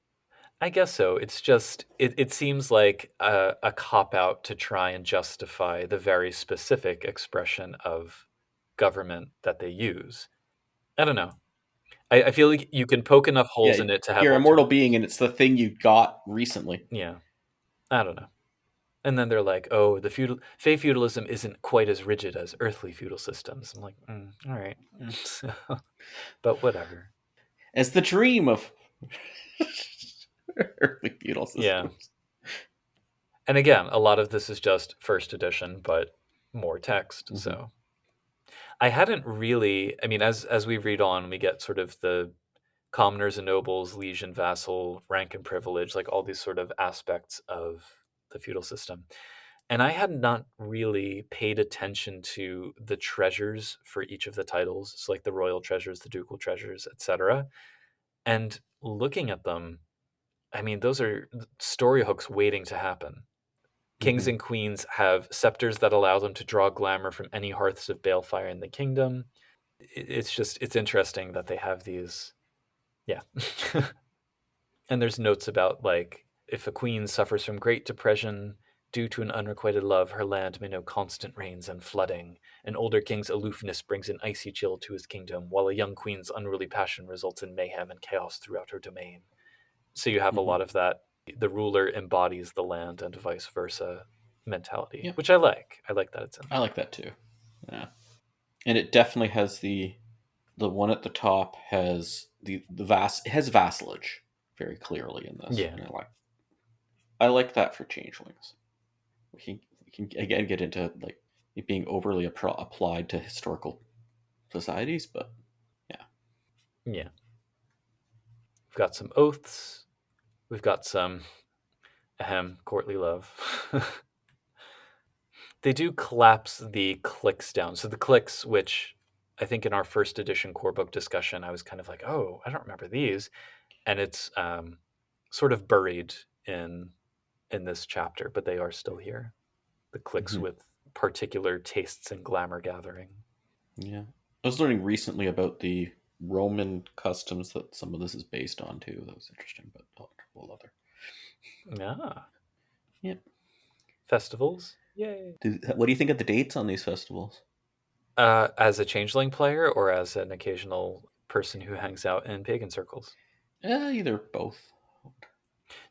I guess so. It's just it seems like a cop out to try and justify the very specific expression of government that they use. I don't know. I feel like you can poke enough holes Yeah, in it to have you're a mortal alternatives. being, and it's the thing you got recently. Yeah, I don't know. And then they're like, "Oh, the Fey feudalism isn't quite as rigid as earthly feudal systems." I'm like, "All right, So, but whatever." As the dream of early feudal Yeah, systems. and again, a lot of this is just first edition, but more text. Hmm. So I hadn't really. I mean, as we read on, we get sort of the commoners and nobles, liege and vassal, rank and privilege, like all these sort of aspects of the feudal system. And I had not really paid attention to the treasures for each of the titles. So like the royal treasures, the ducal treasures, etc. And looking at them, I mean, those are story hooks waiting to happen. Kings and queens have scepters that allow them to draw glamour from any hearths of balefire in the kingdom. It's interesting that they have these. Yeah. And there's notes about, like, if a queen suffers from great depression due to an unrequited love, her land may know constant rains and flooding. An older king's aloofness brings an icy chill to his kingdom, while a young queen's unruly passion results in mayhem and chaos throughout her domain. So you have a lot of that. The ruler embodies the land and vice versa mentality, Yep. which I like. I like that it's in there. I like that too. Yeah. And it definitely has the one at the top has the it has vassalage very clearly in this. Yeah. And I like that for changelings. We can again get into like it being overly applied to historical societies, but yeah. Yeah. We've got some oaths. We've got some courtly love. They do collapse the clicks down. So the clicks, which I think in our first edition core book discussion, I was kind of like, oh, I don't remember these. And it's sort of buried in this chapter, but they are still here. The clicks with particular tastes and glamour gathering. Yeah. I was learning recently about the Roman customs that some of this is based on too. That was interesting, but a whole other. Ah. Yep. Festivals. Yay. What do you think of the dates on these festivals? As a changeling player or as an occasional person who hangs out in pagan circles? Either both.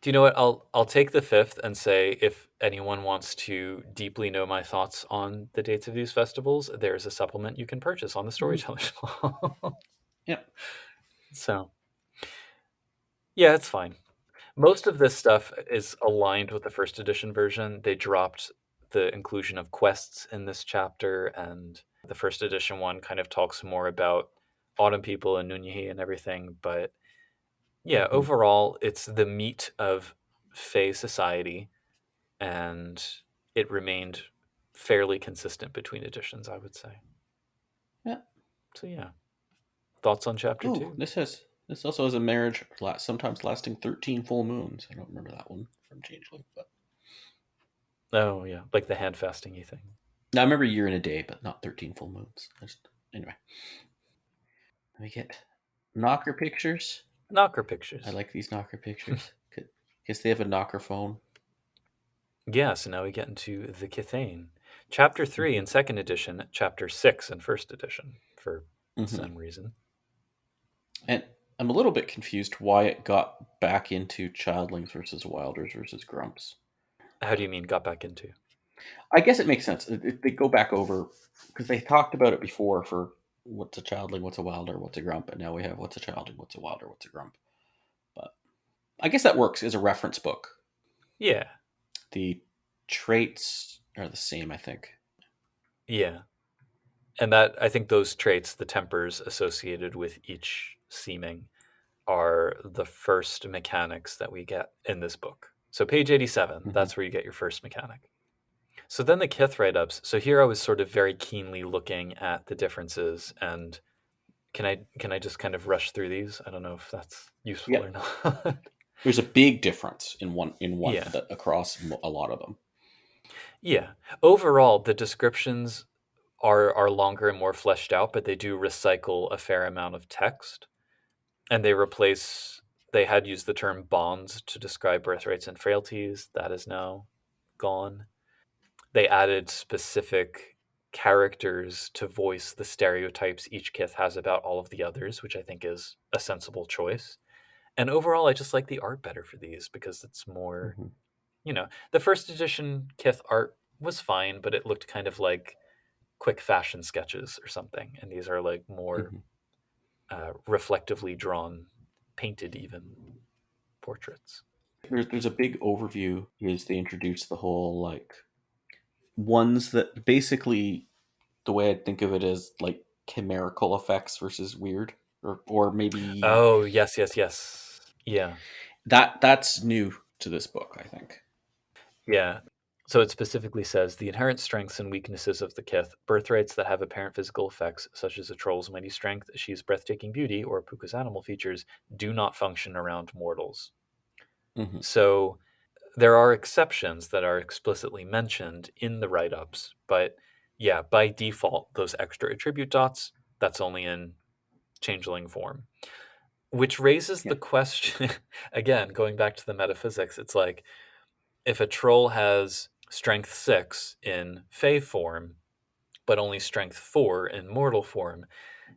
Do you know what? I'll take the fifth and say if anyone wants to deeply know my thoughts on the dates of these festivals, there's a supplement you can purchase on the Storyteller. Yep. So, yeah, it's fine. Most of this stuff is aligned with the first edition version. They dropped the inclusion of quests in this chapter, and the first edition one kind of talks more about autumn people and Nunyahi and everything. But yeah, overall, it's the meat of Fae society, and it remained fairly consistent between editions, I would say. Yeah. So yeah, thoughts on chapter Oh, 2? this also has a marriage sometimes lasting 13 full moons. I don't remember that one from Changeling, but Oh yeah, like the hand fasting-y thing. I remember a year and a day, but not 13 full moons. Anyway, let me get knocker pictures. Knocker pictures. I like these knocker pictures. Guess they have a knocker phone. Yeah, so now we get into the Kithane. Chapter 3 in second edition, chapter 6 in first edition, for some reason. And I'm a little bit confused why it got back into childlings versus wilders versus grumps. How do you mean got back into? I guess it makes sense. They go back over because they talked about it before for what's a childling, what's a wilder, what's a grump, and now we have what's a childling, what's a wilder, what's a grump. But I guess that works as a reference book. Yeah. The traits are the same, I think. Yeah. And that, I think those traits, the tempers associated with each seeming, are the first mechanics that we get in this book. So page 87, that's where you get your first mechanic. So then the Kith write-ups. So here I was sort of very keenly looking at the differences, and can I just kind of rush through these? I don't know if that's useful or not. There's a big difference in one Yeah. across a lot of them. Yeah. Overall, the descriptions are longer and more fleshed out, but they do recycle a fair amount of text. And they had used the term bonds to describe birthrights and frailties. That is now gone. They added specific characters to voice the stereotypes each Kith has about all of the others, which I think is a sensible choice. And overall, I just like the art better for these because it's more, the first edition Kith art was fine, but it looked kind of like quick fashion sketches or something. And these are like more reflectively drawn, painted even portraits. There's a big overview is they introduce the whole like ones that basically the way I'd think of it is like chimerical effects versus weird or maybe Oh, yes. Yeah. that's new to this book, I think. Yeah. So it specifically says the inherent strengths and weaknesses of the Kith, birthrights that have apparent physical effects, such as a troll's mighty strength, she's breathtaking beauty, or Pooka's animal features, do not function around mortals. Mhm. So there are exceptions that are explicitly mentioned in the write-ups, but yeah, by default, those extra attribute dots, that's only in changeling form. Which raises Yeah. the question, again, going back to the metaphysics, it's like, if a troll has strength 6 in fey form, but only strength 4 in mortal form,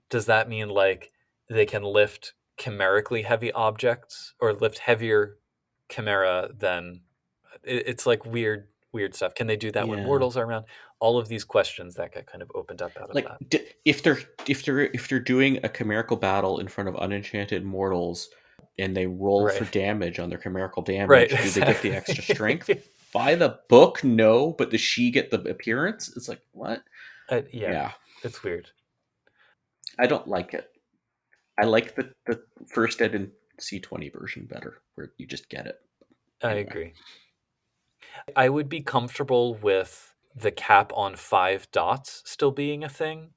does that mean like they can lift chimerically heavy objects or lift heavier chimera than it's like weird stuff. Can they do that when Yeah. mortals are around? All of these questions that get kind of opened up out of Like that. if they're doing a chimerical battle in front of unenchanted mortals and they roll for Right. damage on their chimerical Right. damage, do they get the extra strength? By the book, no, but does she get the appearance? It's like, what? Yeah, Yeah. it's weird. I don't like it. I like the first ed and C20 version better, where you just get it. I Anyway. agree. I would be comfortable with the cap on 5 dots still being a thing,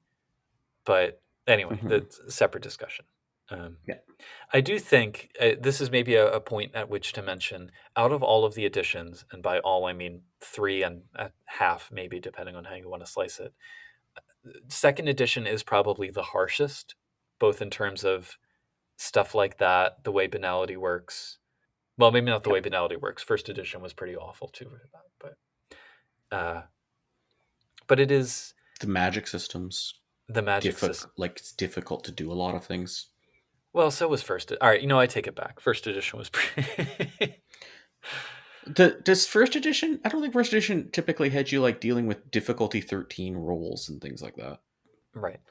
but anyway, Mhm. that's a separate discussion. Um, Yeah. I do think this is maybe a point at which to mention out of all of the editions, and by all I mean 3 and a half, maybe depending on how you want to slice it. Second edition is probably the harshest, both in terms of stuff like that, the way banality works. Well, maybe not the way Yep. banality works. First edition was pretty awful too, uh, but it is The magic systems the magic system. it's difficult to do a lot of things. Well, so was first. All right, I take it back. First edition was pretty. Does first edition? I don't think first edition typically had you like dealing with difficulty 13 rolls and things like that. Right.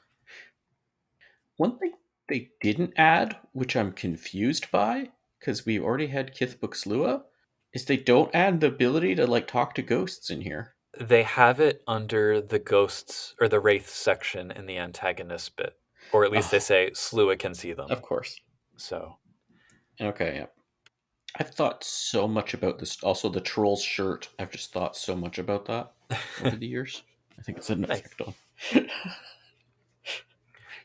One thing they didn't add, which I'm confused by, because we already had Kithbook Slua, is they don't add the ability to like talk to ghosts in here. They have it under the ghosts or the wraith section in the antagonist bit, or at least they Oh, say Slua can see them. of course. So Okay, yeah. I've thought so much about this. Also, the troll's shirt. I've just thought so much about that over the years. I think it's an nice. effect on.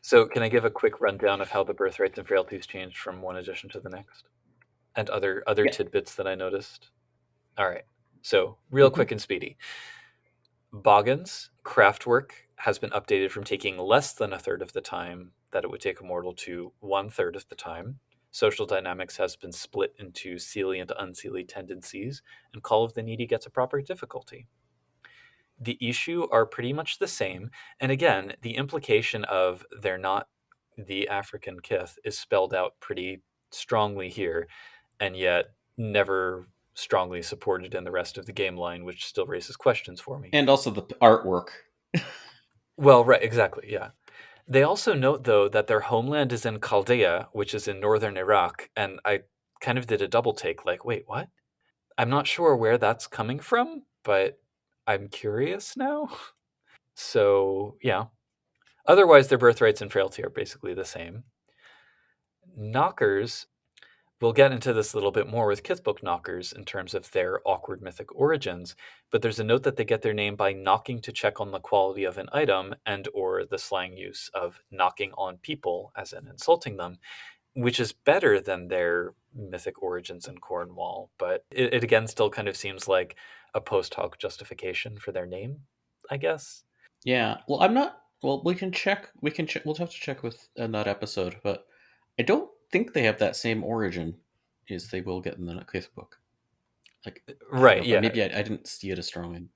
So, can I give a quick rundown of how the birthrights and frailties changed from one edition to the next, and other Yeah. tidbits that I noticed? All right. So, real Hmm. quick and speedy. Boggan's craftwork has been updated from taking less than a third of the time that it would take a mortal to 1/3 of the time. Social dynamics has been split into Seelie and Unseelie tendencies, and Call of the Needy gets a proper difficulty. The issue are pretty much the same, and again, the implication of they're not the African kith is spelled out pretty strongly here, and yet never strongly supported in the rest of the game line, which still raises questions for me. And also the artwork. Well, right, exactly, yeah. They also note, though, that their homeland is in Chaldea, which is in northern Iraq, and I kind of did a double take, like, wait, what? I'm not sure where that's coming from, but I'm curious now. So, yeah. Otherwise, their birthrights and frailty are basically the same. Knockers, we'll get into this a little bit more with Kithbook knockers in terms of their awkward mythic origins, but there's a note that they get their name by knocking to check on the quality of an item and or the slang use of knocking on people, as in insulting them, which is better than their mythic origins in Cornwall, but it again still kind of seems like a post hoc justification for their name, I guess. Yeah. Well, I'm not. Well, we can check. We can check. We'll have to check with in that episode, but I don't think they have that same origin as they will get in the Kith book. Like, I don't Right, know, but yeah. maybe I didn't see it as strong.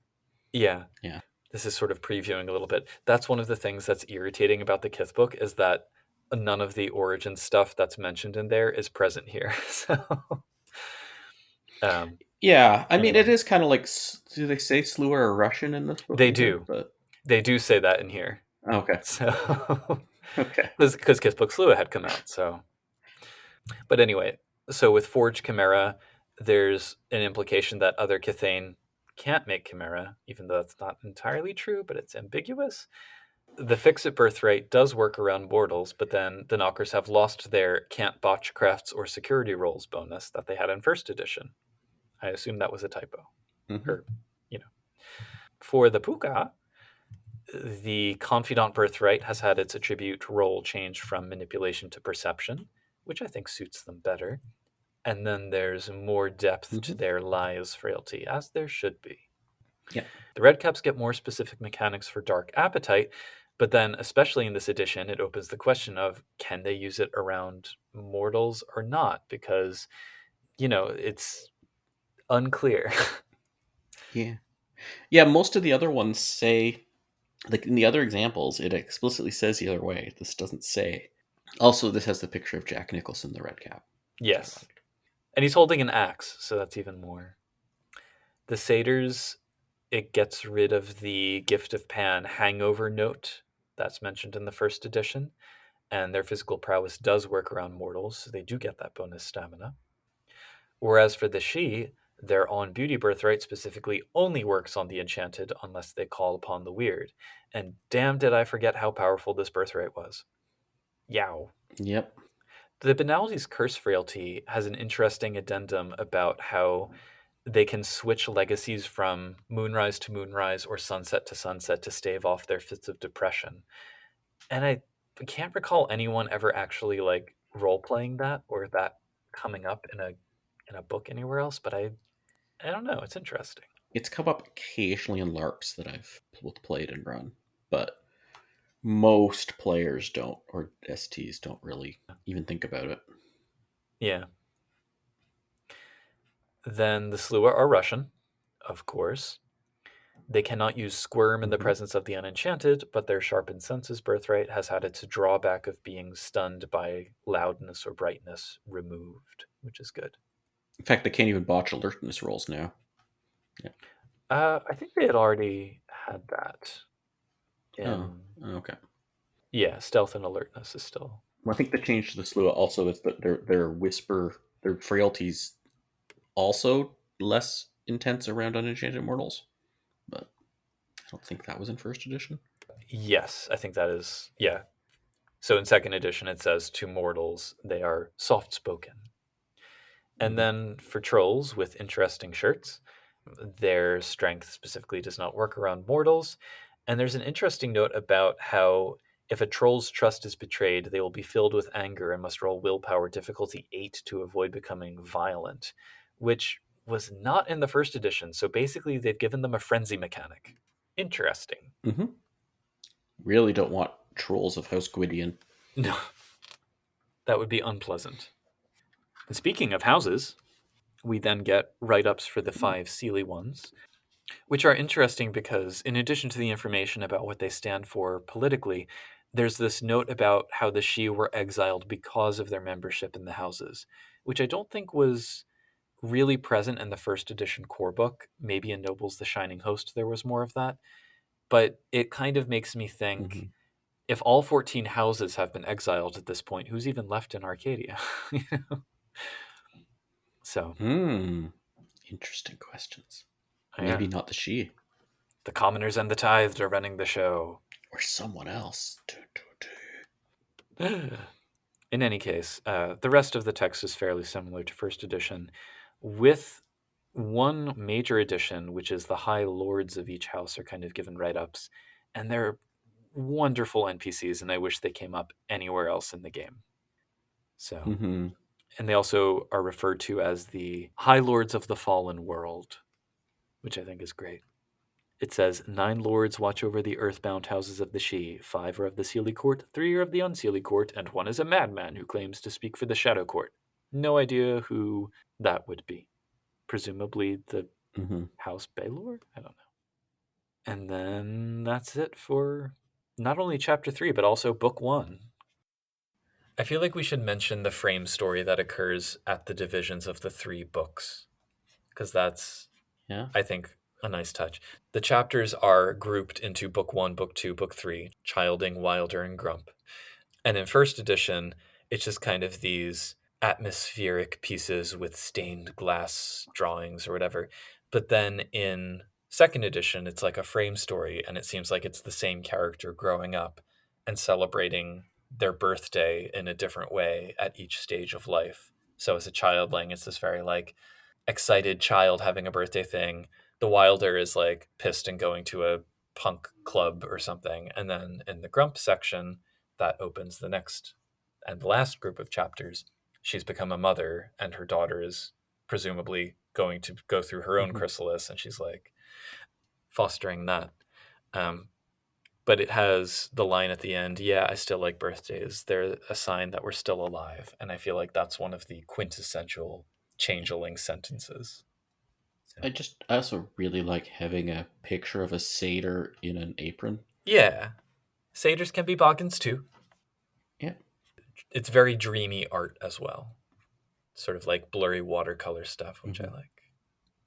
Yeah. Yeah. This is sort of previewing a little bit. That's one of the things that's irritating about the Kith book is that none of the origin stuff that's mentioned in there is present here. So, um, Yeah. I mean, it anyway, is kind of like. Do they say Slua are Russian in this book they either? do. But They do say that in here. okay. So, Okay. because Kith book Slua had come out. So, but anyway, so with Forge Chimera, there's an implication that other Kithane can't make Chimera, even though that's not entirely true, but it's ambiguous. The Fix-It birthright does work around mortals, but then the Knockers have lost their can't botch crafts or security rolls bonus that they had in first edition. I assume that was a typo. Hmm. Or, you know. For the Pooka, the Confidant birthright has had its attribute roll changed from manipulation to perception, which I think suits them better. And then there's more depth to their lies frailty, as there should be. Yeah. The red caps get more specific mechanics for dark appetite, but then, especially in this edition, it opens the question of, can they use it around mortals or not? Because, it's unclear. Yeah. Yeah, most of the other ones say, like in the other examples, it explicitly says the other way. This doesn't say. Also, this has the picture of Jack Nicholson, the red cap. Yes. And he's holding an axe, so that's even more. The satyrs, it gets rid of the Gift of Pan hangover note that's mentioned in the first edition, and their physical prowess does work around mortals, so they do get that bonus stamina. Whereas for the She, their on beauty birthright specifically only works on the enchanted unless they call upon the weird. And damn, did I forget how powerful this birthright was. Yow. Yep. The Banality's Curse Frailty has an interesting addendum about how they can switch legacies from moonrise to moonrise or sunset to sunset to stave off their fits of depression. And I can't recall anyone ever actually like role playing that or that coming up in a book anywhere else, but I don't know, it's interesting. It's come up occasionally in LARPs that I've both played and run, but most players don't, or STs don't really even think about it. Yeah. Then the Slua are Russian, of course. They cannot use Squirm in the presence of the unenchanted, but their sharpened senses birthright has had its drawback of being stunned by loudness or brightness removed, which is good. In fact, they can't even botch alertness rolls now. Yeah. I think they had already had that. Oh, okay. Yeah, stealth and alertness is still. Well, I think the change to the Slua also is that their whisper, their frailties also less intense around unenchanted mortals, but I don't think that was in first edition. Yes, I think that is. Yeah. So in second edition, it says to mortals, they are soft spoken. And then for trolls with interesting shirts, their strength specifically does not work around mortals. And there's an interesting note about how if a troll's trust is betrayed, they will be filled with anger and must roll willpower difficulty 8 to avoid becoming violent, which was not in the first edition. So basically, they've given them a frenzy mechanic. Interesting. Really don't want trolls of House Gwydion. No, that would be unpleasant. And speaking of houses, we then get write-ups for the 5 Seelie ones, which are interesting because in addition to the information about what they stand for politically, there's this note about how the She were exiled because of their membership in the houses, which I don't think was really present in the first edition core book. Maybe in Nobles the Shining Host there was more of that, but it kind of makes me think, if all 14 houses have been exiled at this point, who's even left in Arcadia? So, Interesting questions. yeah. Maybe not the She. The commoners and the tithed are running the show. Or someone else. In any case, the rest of the text is fairly similar to first edition, with one major addition, which is the high lords of each house are kind of given write-ups, and they're wonderful NPCs, and I wish they came up anywhere else in the game. So, and they also are referred to as the High Lords of the Fallen World, which I think is great. It says, 9 lords watch over the earthbound houses of the She. 5 are of the Seelie Court, 3 are of the Unseelie Court, and 1 is a madman who claims to speak for the Shadow Court. No idea who that would be. Presumably the House Baylor? I don't know. And then that's it for not only Chapter 3, but also Book 1. I feel like we should mention the frame story that occurs at the divisions of the 3 books, because that's, I think, a nice touch. The chapters are grouped into Book 1, Book 2, Book 3, Childing, Wilder, and Grump. And in first edition, it's just kind of these atmospheric pieces with stained glass drawings or whatever. But then in second edition, it's like a frame story, and it seems like it's the same character growing up and celebrating their birthday in a different way at each stage of life. So as a childling, it's this very like excited child having a birthday thing. The Wilder is like pissed and going to a punk club or something. And then in the Grump section, that opens the next and the last group of chapters. she's become a mother, and her daughter is presumably going to go through her own Mhm. chrysalis, and she's like fostering that. Um, but it has the line at the end, yeah, I still like birthdays. They're a sign that we're still alive. And I feel like that's one of the quintessential changeling sentences. I also really like having a picture of a satyr in an apron. Yeah. Satyrs can be boggins too. Yeah. It's very dreamy art as well. Sort of like blurry watercolor stuff, which I like.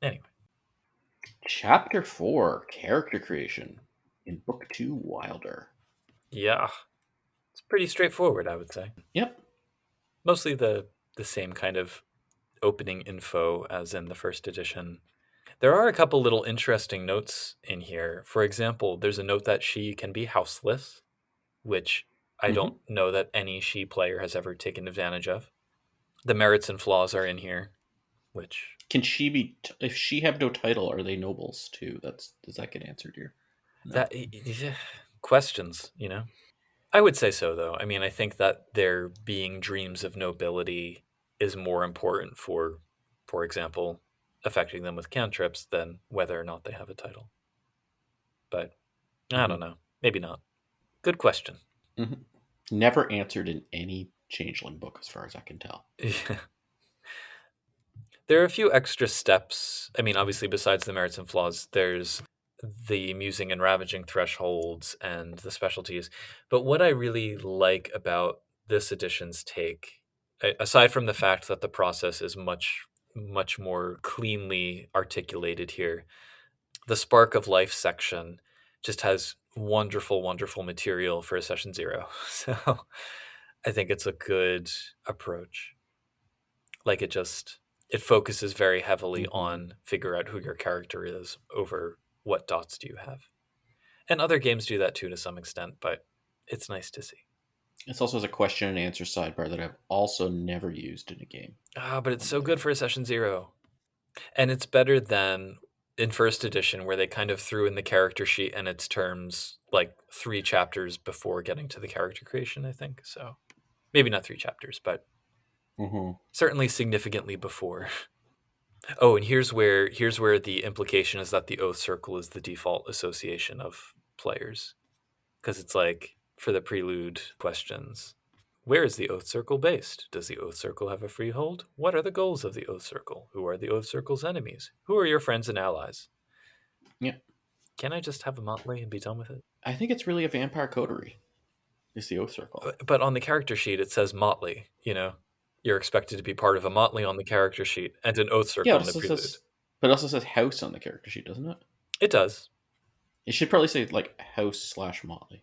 Anyway. Chapter 4, Character Creation, in Book 2, Wilder. Yeah. It's pretty straightforward, I would say. Yep. Mostly the same kind of opening info as in the first edition. There are a couple little interesting notes in here. For example, there's a note that she can be houseless, which I don't know that any she player has ever taken advantage of. The merits and flaws are in here, which Can she be, if she have no title, are they nobles too? Does that get answered here? No. that questions, I would say so, though. I mean, I think that their being dreams of nobility is more important for example, affecting them with cantrips than whether or not they have a title. But I don't know. Maybe not. Good question. Never answered in any changeling book, as far as I can tell. Yeah. There are a few extra steps. I mean, obviously, besides the merits and flaws, there's the musing and ravaging thresholds and the specialties. But what I really like about this edition's take, aside from the fact that the process is much, much more cleanly articulated here, the Spark of Life section just has wonderful, wonderful material for a session 0. So I think it's a good approach. Like it focuses very heavily on figure out who your character is over what dots do you have. And other games do that too to some extent, but it's nice to see. This also has a question and answer sidebar that I've also never used in a game. But it's so good for a session 0. And it's better than in first edition where they kind of threw in the character sheet and its terms like 3 chapters before getting to the character creation, I think. So maybe not 3 chapters, but certainly significantly before. Oh, and here's where the implication is that the oath circle is the default association of players, because it's like for the prelude questions, where is the oath circle based? Does the oath circle have a freehold? What are the goals of the oath circle? Who are the oath circle's enemies? Who are your friends and allies? Yeah. Can I just have a motley and be done with it? I think it's really a vampire coterie. It's the oath circle. But on the character sheet it says motley. You're expected to be part of a motley on the character sheet and an oath circle Yeah, on the prelude. but it also says house on the character sheet, doesn't it? It does. It should probably say like house/motley.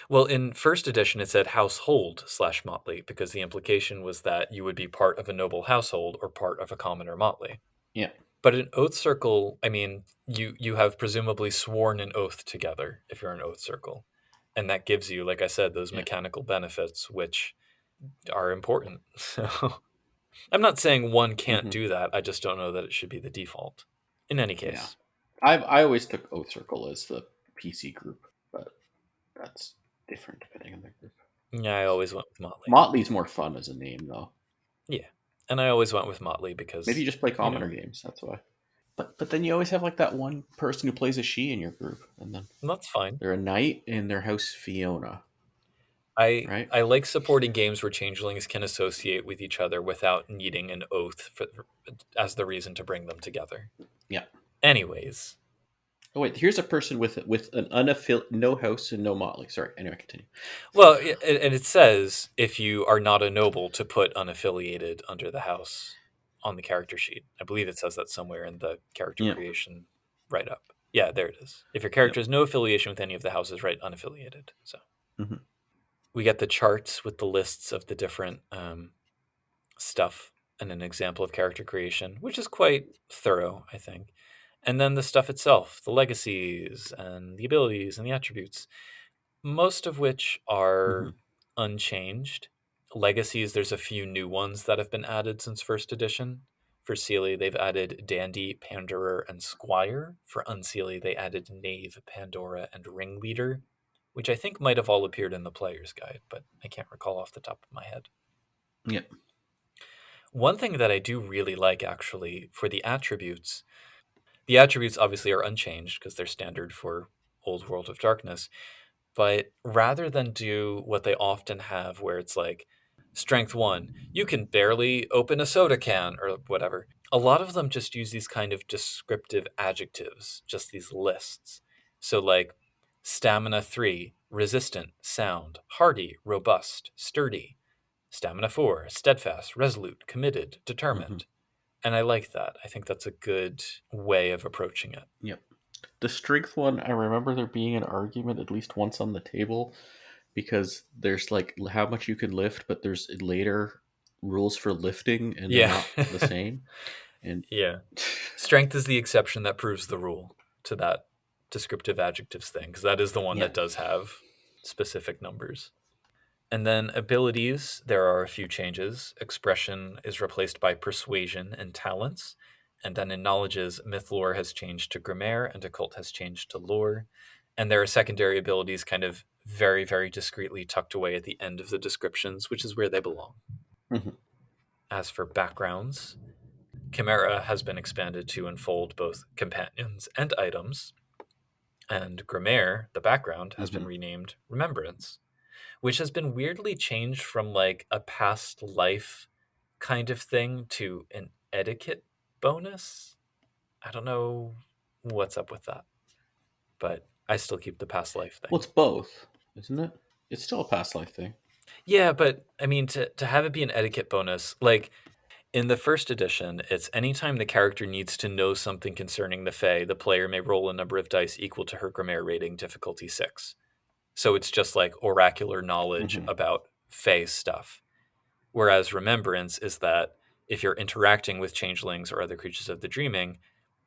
Well, in first edition, it said household/motley because the implication was that you would be part of a noble household or part of a commoner motley. Yeah. But in oath circle, I mean, you have presumably sworn an oath together if you're an oath circle. And that gives you, like I said, those mechanical benefits, which are important. So I'm not saying one can't do that. I just don't know that it should be the default. In any case. Yeah. I always took oath circle as the PC group, but that's different depending on the group. Yeah, I always went with motley. Motley's more fun as a name, though. Yeah, and I always went with motley because maybe you just play commoner games. That's why. But then you always have like that one person who plays a she in your group, and then that's fine. They're a knight in their house Fiona. I like supporting games where changelings can associate with each other without needing an oath as the reason to bring them together. Yeah. Anyways. Oh wait, here's a person with an no house and no motley. Sorry. Anyway, continue. Well, and it says if you are not a noble to put unaffiliated under the house on the character sheet. I believe it says that somewhere in the character creation write up. Yeah, there it is. If your character has no affiliation with any of the houses, write unaffiliated. So we get the charts with the lists of the different stuff and an example of character creation, which is quite thorough, I think. And then the stuff itself, the legacies and the abilities and the attributes, most of which are unchanged. Legacies, there's a few new ones that have been added since first edition. For Seelie, they've added Dandy, Panderer, and Squire. For Unseelie, they added Knave, Pandora, and Ringleader, which I think might have all appeared in the player's guide, but I can't recall off the top of my head. Yep. One thing that I do really like, actually, for the attributes obviously are unchanged because they're standard for Old World of Darkness. But rather than do what they often have, where it's like strength one, you can barely open a soda can or whatever, a lot of them just use these kind of descriptive adjectives, just these lists. So, like stamina three, resistant, sound, hardy, robust, sturdy, stamina four, steadfast, resolute, committed, Hmm. determined. And I like that. I think that's a good way of approaching it. Yep. The strength one, I remember there being an argument at least once on the table because there's like how much you can lift, but there's later rules for lifting and they're Yeah. not the same. And Yeah. Strength is the exception that proves the rule to that descriptive adjectives thing, because that is the one yeah. that does have specific numbers. And then abilities, there are a few changes. Expression is replaced by persuasion and talents. And then in knowledges, myth lore has changed to grammar and occult has changed to lore. And there are secondary abilities kind of very, very discreetly tucked away at the end of the descriptions, which is where they belong. Mhm. As for backgrounds, Chimera has been expanded to enfold both companions and items, and Grammaire, the background, has been Mhm. renamed Remembrance, which has been weirdly changed from like a past life kind of thing to an etiquette bonus. I don't know what's up with that, but I still keep the past life Well, thing. it's both, isn't it? It's still a past life thing. Yeah, but I mean, to have it be an etiquette bonus, like in the first edition, it's anytime the character needs to know something concerning the Fae, the player may roll a number of dice equal to her Grammar rating, difficulty 6. So it's just like oracular knowledge Hmm. about Fae stuff. Whereas Remembrance is that if you're interacting with changelings or other creatures of the dreaming,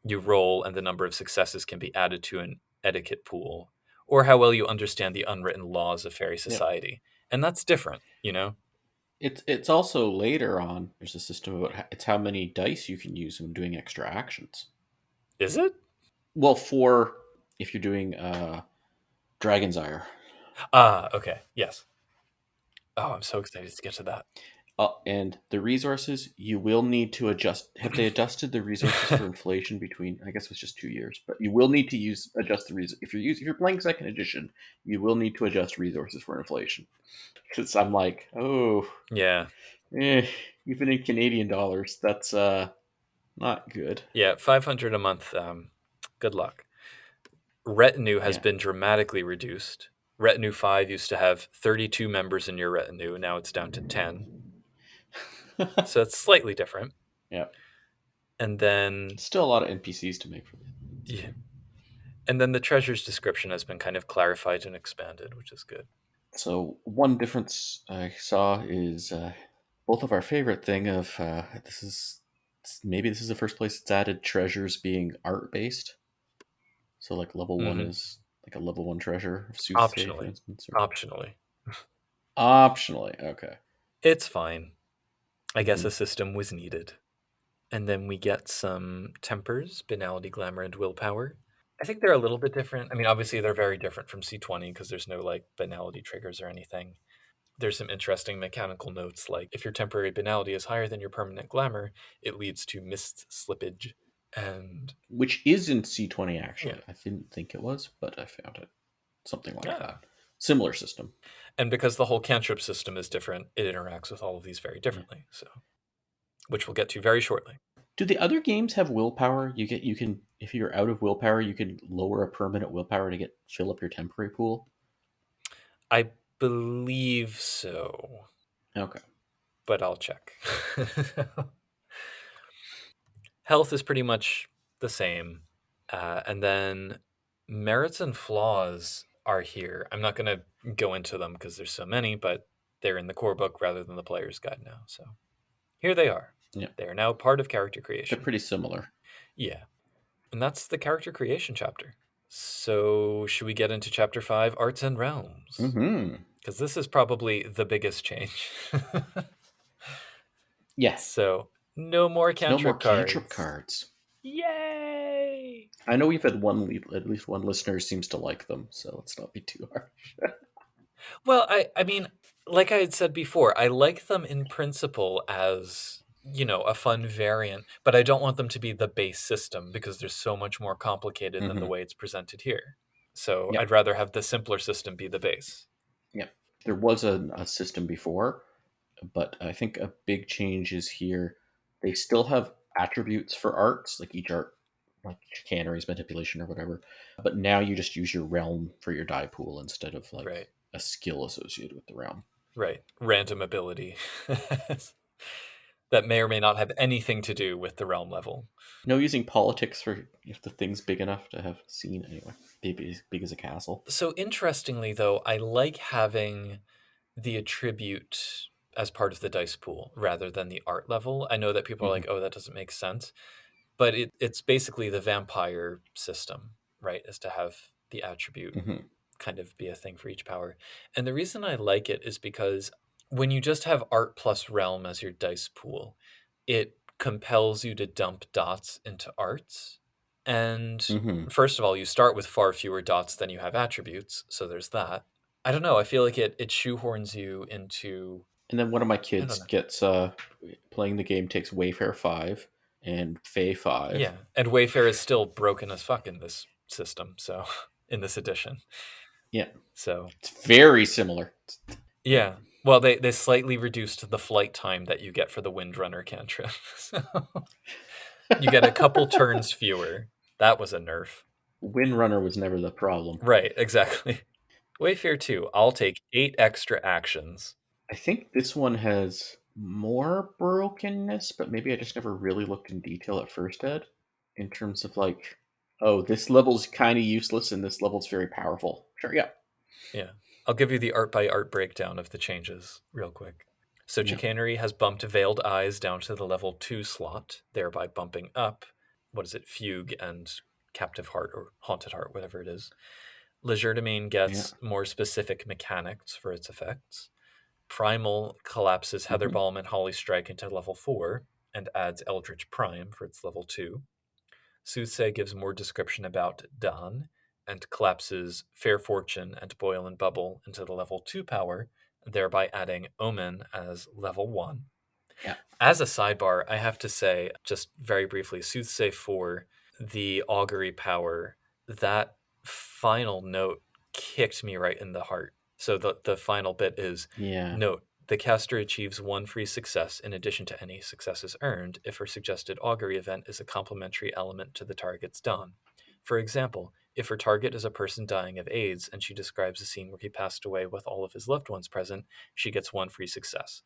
you roll and the number of successes can be added to an etiquette pool, or how well you understand the unwritten laws of fairy Yeah. society. And that's different, you know? It's also later on. There's a system about it's how many dice you can use when doing extra actions. Is it? Well, for if you're doing Dragon's Ire. Ah, okay. Yes. Oh, I'm so excited to get to that. And the resources you will need to adjust. Have they adjusted the resources for inflation between? I guess it was just 2 years, but you will need to adjust the reason if you're playing second edition, you will need to adjust resources for inflation. Because I'm like, oh, Yeah. eh, even in Canadian dollars, that's not good. Yeah, 500 a month. Good luck. Retinue has Yeah. been dramatically reduced. Retinue 5 used to have 32 members in your retinue. Now it's down to 10. So it's slightly different. Yeah. And then, Still a lot of NPCs to make for this. yeah. And then the treasure's description has been kind of clarified and expanded, which is good. So one difference I saw is both of our favorite thing of this is maybe this is the first place it's added treasures being art based. So like level one Hmm. is like a level one treasure of Soothsay, for Optionally. instance, or Optionally. optionally. Okay. It's fine. I guess Hmm. a system was needed. And then we get some tempers, banality, glamour, and willpower. I think they're a little bit different. I mean, obviously, they're very different from C20 because there's no like banality triggers or anything. There's some interesting mechanical notes, like if your temporary banality is higher than your permanent glamour, it leads to mist slippage. And Which is in C20 yeah, actually. I didn't think it was, but I found it. Something like yeah. that. Similar system. And because the whole cantrip system is different, it interacts with all of these very Yeah. differently. So, which we'll get to very shortly. Do the other games have willpower? You can if you're out of willpower, you can lower a permanent willpower to get fill up your temporary pool. I believe so, Okay. but I'll check. Health is pretty much the same. And then merits and flaws are here. I'm not going to go into them because there's so many, but they're in the core book rather than the player's guide now. So here they are. Yeah. They are now part of character They're creation. pretty similar. Yeah. And that's the character creation chapter. So should we get into chapter 5, Arts and Realms? Mm-hmm. Because this is probably the biggest change. Yeah. So no more There's no more cantrip cantrip cards. cards. Yay! I know we've had at least one listener seems to like them, so let's not be too harsh. Well, I mean, like I had said before, I like them in principle as a fun variant, but I don't want them to be the base system because they're so much more complicated than the Mm-hmm. way it's presented here. So Yep. I'd rather have the simpler system be the base. Yep. There was a system before, but I think a big change is here. They still have attributes for arts, like each art, like chicaneries, manipulation, or whatever. But now you just use your realm for your die pool instead of like Right. a skill associated with the realm. Right. Random ability that may or may not have anything to do with the realm level. No using politics for if the thing's big enough to have seen anyway. Maybe as big as a castle. So interestingly, though, I like having the attribute as part of the dice pool rather than the art level. I know that people are Mm-hmm. like, oh, that doesn't make sense. But it's basically the vampire system, right? Is to have the attribute Mm-hmm. kind of be a thing for each power. And the reason I like it is because when you just have art plus realm as your dice pool, it compels you to dump dots into arts. And Mm-hmm. first of all, you start with far fewer dots than you have attributes. So there's that. I don't know. I feel like it shoehorns you into, And then one of my I don't kids know. gets playing the game, takes Wayfair 5 and Fey 5. Yeah. And Wayfair is still broken as fuck in this system. So in this edition. Yeah, So it's very similar. yeah. Well, they slightly reduced the flight time that you get for the Windrunner cantrip. So you get a couple turns fewer. That was a nerf. Windrunner was never the problem. Right, exactly. Wayfair 2, I'll take 8 extra actions. I think this one has more brokenness, but maybe I just never really looked in detail at first ed in terms of like, oh, this level's kind of useless and this level's very powerful. Sure, yeah. Yeah. I'll give you the art by art breakdown of the changes real quick. So Yeah. Chicanery has bumped Veiled Eyes down to the level 2 slot, thereby bumping up, what is it, Fugue and Captive Heart or Haunted Heart, whatever it is. Legerdemain Yeah. gets more specific mechanics for its effects. Primal collapses Mm-hmm. Heatherbalm and Holly Strike into level 4 and adds Eldritch Prime for its level 2. Soothsay gives more description about Dan and collapses Fair Fortune and Boil and Bubble into the level 2 power, thereby adding Omen as level 1. Yeah. As a sidebar, I have to say, just very briefly, Soothsay 4, the augury power, that final note kicked me right in the heart. So the final bit is Yeah. note, the caster achieves 1 free success in addition to any successes earned if her suggested augury event is a complementary element to the target's dawn. For example, if her target is a person dying of AIDS and she describes a scene where he passed away with all of his loved ones present, she gets 1 free success.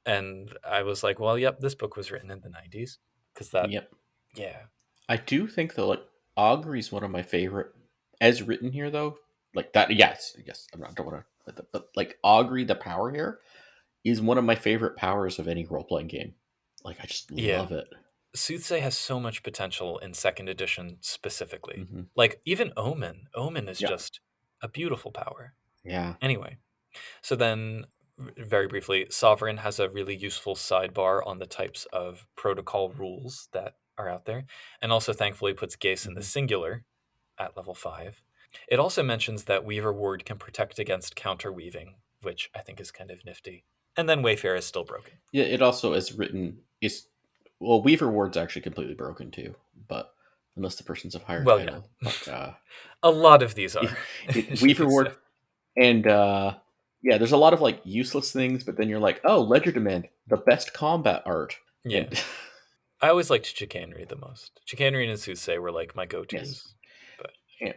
And I was like, well, yep, this book was written in the 90s. Because that, Yep. yeah. I do think though, like Augury is one of my favorite as written here though. Like that, yes, yes. I don't want to, but like Augury, the power here is one of my favorite powers of any role playing game. Like I just Yeah. love it. Soothsay has so much potential in second edition specifically. Mm-hmm. Like, even Omen. Omen is Yeah, just a beautiful power. yeah. Anyway, so then, very briefly, Sovereign has a really useful sidebar on the types of protocol rules that are out there, and also thankfully puts Gase in the Mm-hmm. singular at level 5. It also mentions that Weaver Ward can protect against counterweaving, which I think is kind of nifty. And then Wayfair is still broken. Yeah, it also is written is well, Weaver Ward's actually completely broken too, but unless the person's of higher Well, yeah, title. But a lot of these are. Weaver So, Ward and yeah, there's a lot of like useless things, but then you're like, oh, Ledger Demand, the best combat art. yeah. And I always liked Chicanery the most. Chicanery and Soothsay were like my yes. go-tos. But Yeah.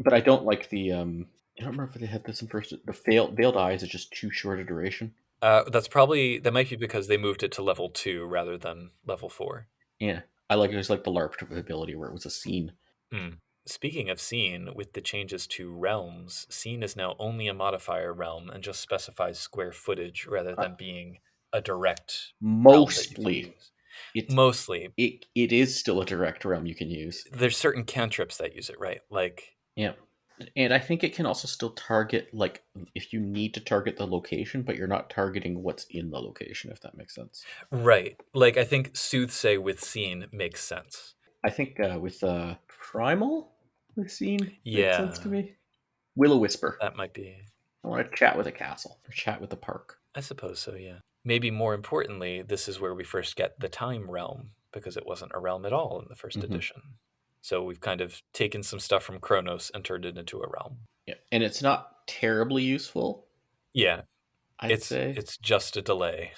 But I don't like the I don't remember if they had this in first. The veiled eyes is just too short a duration. that might be because they moved it to level 2 rather than level 4. Yeah, I like it was like the LARP ability where it was a scene. Hmm. Speaking of scene, with the changes to realms, scene is now only a modifier realm and just specifies square footage rather Uh, than being a direct realm that you can mostly, use. it Mostly, it is still a direct realm you can use. there's certain cantrips that use it, right? Like, Yeah, and I think it can also still target like if you need to target the location, but you're not targeting what's in the location. If that makes sense. right. Like, I think Soothsay with scene makes sense. I think with primal, the scene makes sense to Yeah, me. Will o Whisper. that might be. I want to chat with a castle or chat with a park. I suppose so, yeah. maybe more importantly, this is where we first get the time realm, because it wasn't a realm at all in the first edition. So we've kind of taken some stuff from Chronos and turned it into a realm. Yeah. And it's not terribly useful, Yeah, I'd say. it's just a delay.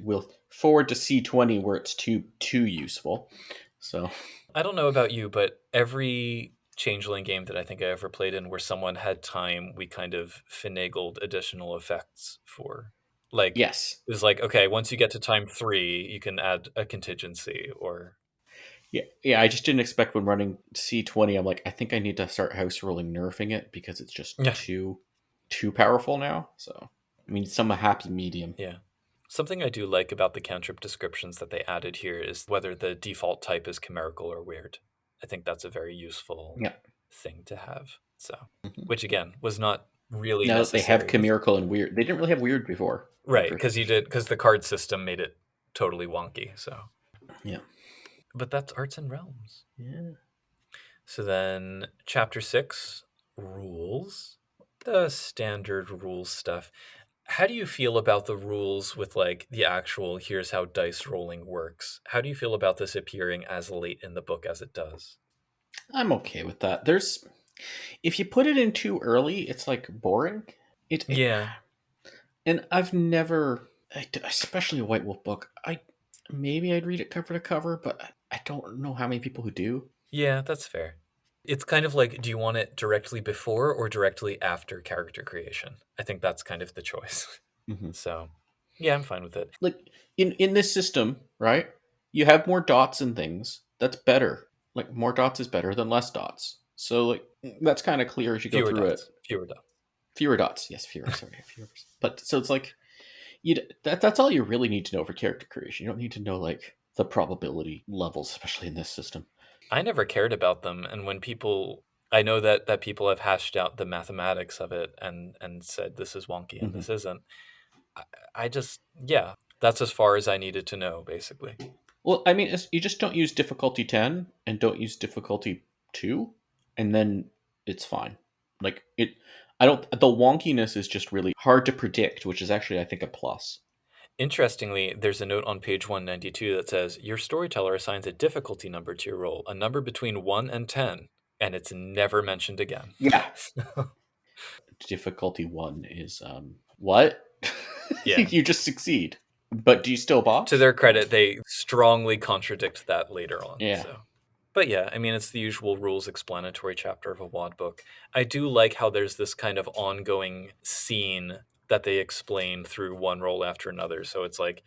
We'll forward to C20 where it's too useful. So I don't know about you, but every Changeling game that I think I ever played in where someone had time, we kind of finagled additional effects for. Like, yes. it was like, okay, once you get to time 3, you can add a contingency or... Yeah. I just didn't expect when running C20. I'm like, I think I need to start house rolling nerfing it because it's just Yeah. too powerful now. So I mean, some happy medium. Yeah. Something I do like about the cantrip descriptions that they added here is whether the default type is chimerical or weird. I think that's a very useful Yeah. thing to have. So, which again was not really Now that they have necessary. chimerical and weird, they didn't really have weird before. Right, because the card system made it totally wonky. So, Yeah. but that's Arts and Realms. Yeah. So then, chapter 6, rules, the standard rules stuff. How do you feel about the rules with like the actual here's how dice rolling works? How do you feel about this appearing as late in the book as it does? I'm okay with that. If you put it in too early, it's like boring. Yeah. And I've never, especially a White Wolf book. Maybe I'd read it cover to cover, but I don't know how many people who do. Yeah, that's fair. It's kind of like, do you want it directly before or directly after character creation? I think that's kind of the choice. Mm-hmm. So, yeah, I'm fine with it. Like in this system, right? You have more dots and things. That's better. Like more dots is better than less dots. So like that's kind of clear as you go Fewer through dots. it. Fewer dots. Fewer dots, yes, fewer. Sorry, fewer. But so it's like that's all you really need to know for character creation. You don't need to know like the probability levels, especially in this system. I never cared about them, and when people, I know that people have hashed out the mathematics of it and said this is wonky and Mm-hmm. this isn't. I just, yeah, that's as far as I needed to know, basically. Well, I mean, you just don't use difficulty 10 and don't use difficulty 2, and then it's fine. Like it, I don't. The wonkiness is just really hard to predict, which is actually I think a plus. Interestingly, there's a note on page 192 that says your storyteller assigns a difficulty number to your roll, a number between 1 and 10, and it's never mentioned again. Yeah. Difficulty 1 is what? Yeah. You just succeed, but do you still botch? To their credit, they strongly contradict that later on. Yeah. So. But yeah, I mean, it's the usual rules explanatory chapter of a WAD book. I do like how there's this kind of ongoing scene that they explain through one roll after another. So it's like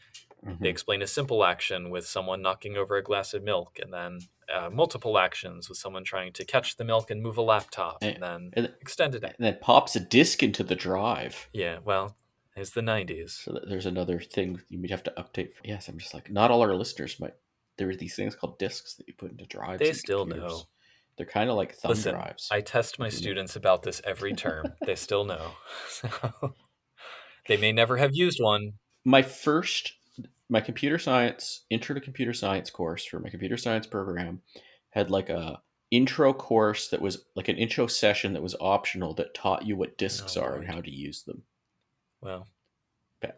they explain a simple action with someone knocking over a glass of milk, and then multiple actions with someone trying to catch the milk and move a laptop, and then extended. And then pops a disc into the drive. Yeah, well, it's the 90s. So there's another thing you would have to update. Yes, I'm just like, not all our listeners might. There are these things called discs that you put into drives. They still know. They're kind of like thumb drives. I test my students about this every term. They still know. They may never have used one. My computer science, intro to computer science course for my computer science program had like a intro course that was like an intro session that was optional that taught you what discs are and how to use them. Well,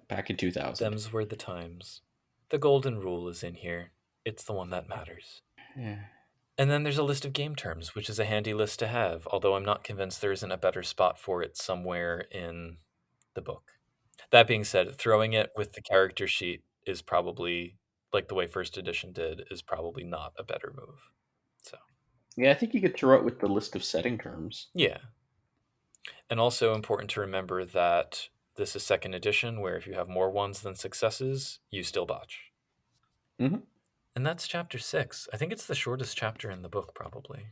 back in 2000. Them's were the times. The golden rule is in here. It's the one that matters. Yeah. And then there's a list of game terms, which is a handy list to have, although I'm not convinced there isn't a better spot for it somewhere in the book. That being said, throwing it with the character sheet is probably, like the way first edition did, is probably not a better move. So, yeah, I think you could throw it with the list of setting terms. Yeah. And also important to remember that this is second edition, where if you have more ones than successes, you still botch. Mm-hmm. And that's chapter 6. I think it's the shortest chapter in the book, probably.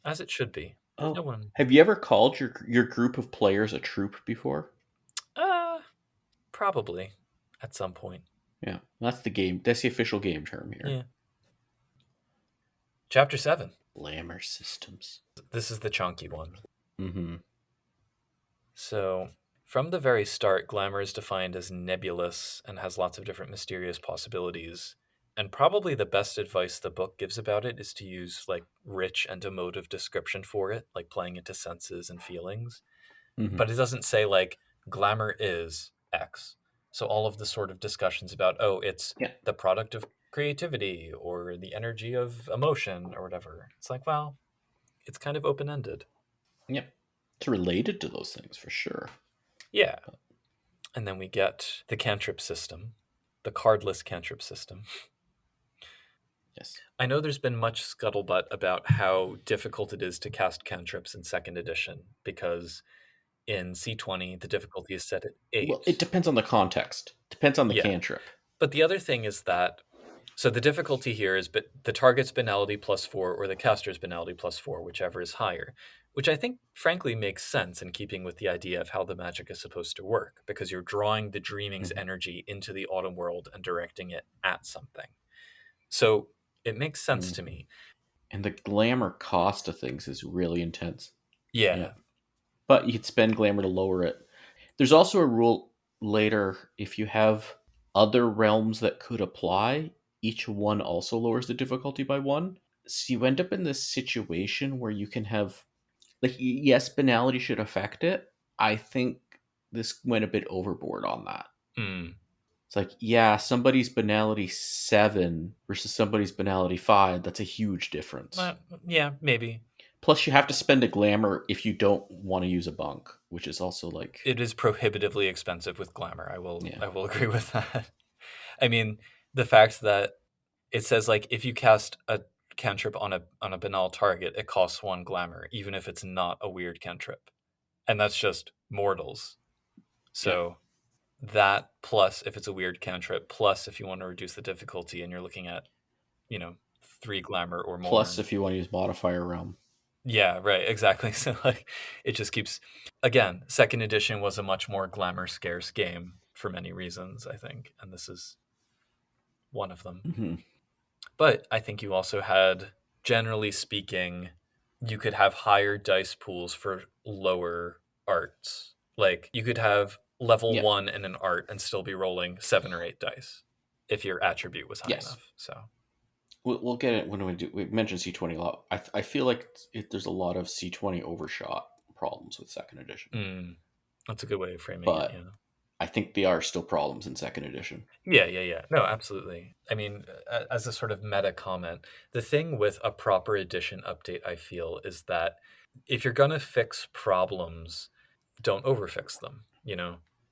As it should be. Oh, No one... Have you ever called your group of players a troop before? Probably. At some point. Yeah, that's the game. That's the official game term here. Yeah. Chapter 7. Glamour systems. This is the chunky one. Mm-hmm. So, from the very start, glamour is defined as nebulous and has lots of different mysterious possibilities. And probably the best advice the book gives about it is to use like rich and emotive description for it, like playing into senses and feelings. Mm-hmm. But it doesn't say like glamour is X. So all of the sort of discussions about, oh, it's Yeah. the product of creativity or the energy of emotion or whatever. It's like, well, it's kind of open-ended. Yep. It's related to those things for sure. Yeah. And then we get the cantrip system, the cardless cantrip system. Yes. I know there's been much scuttlebutt about how difficult it is to cast cantrips in second edition because in C20 the difficulty is set at 8. Well, it depends on the context. Depends on the Yeah. cantrip. But the other thing is that, so the difficulty here is but the target's banality +4 or the caster's banality +4, whichever is higher, which I think frankly makes sense in keeping with the idea of how the magic is supposed to work, because you're drawing the dreaming's energy into the autumn world and directing it at something. So it makes sense to me. And the glamour cost of things is really intense. Yeah. But you could spend glamour to lower it. There's also a rule later, if you have other realms that could apply, each one also lowers the difficulty by 1. So you end up in this situation where you can have, like, yes, banality should affect it. I think this went a bit overboard on that. Mm. It's like, yeah, somebody's banality 7 versus somebody's banality 5. That's a huge difference. Yeah, maybe. Plus, you have to spend a glamour if you don't want to use a bunk, which is also like, It is prohibitively expensive with glamour. I will agree with that. I mean, the fact that it says, like, if you cast a cantrip on a banal target, it costs 1 glamour, even if it's not a weird cantrip. And that's just mortals. So that plus if it's a weird cantrip, plus if you want to reduce the difficulty and you're looking at, 3 glamour or more. Plus if you want to use modifier realm. Yeah, right, exactly. So like it just keeps, again, second edition was a much more glamour scarce game for many reasons, I think, and this is one of them. Mm-hmm. But I think you also had, generally speaking, you could have higher dice pools for lower arts. Like you could have level 1 in an art and still be rolling 7 or 8 dice if your attribute was high enough. So we'll get it when we mentioned C20 a lot. I feel like there's a lot of C20 overshot problems with second edition. That's a good way of framing but it. Yeah. I think they are still problems in second edition. Yeah. No, absolutely. I mean, as a sort of meta comment, the thing with a proper edition update, I feel, is that if you're going to fix problems, don't overfix them,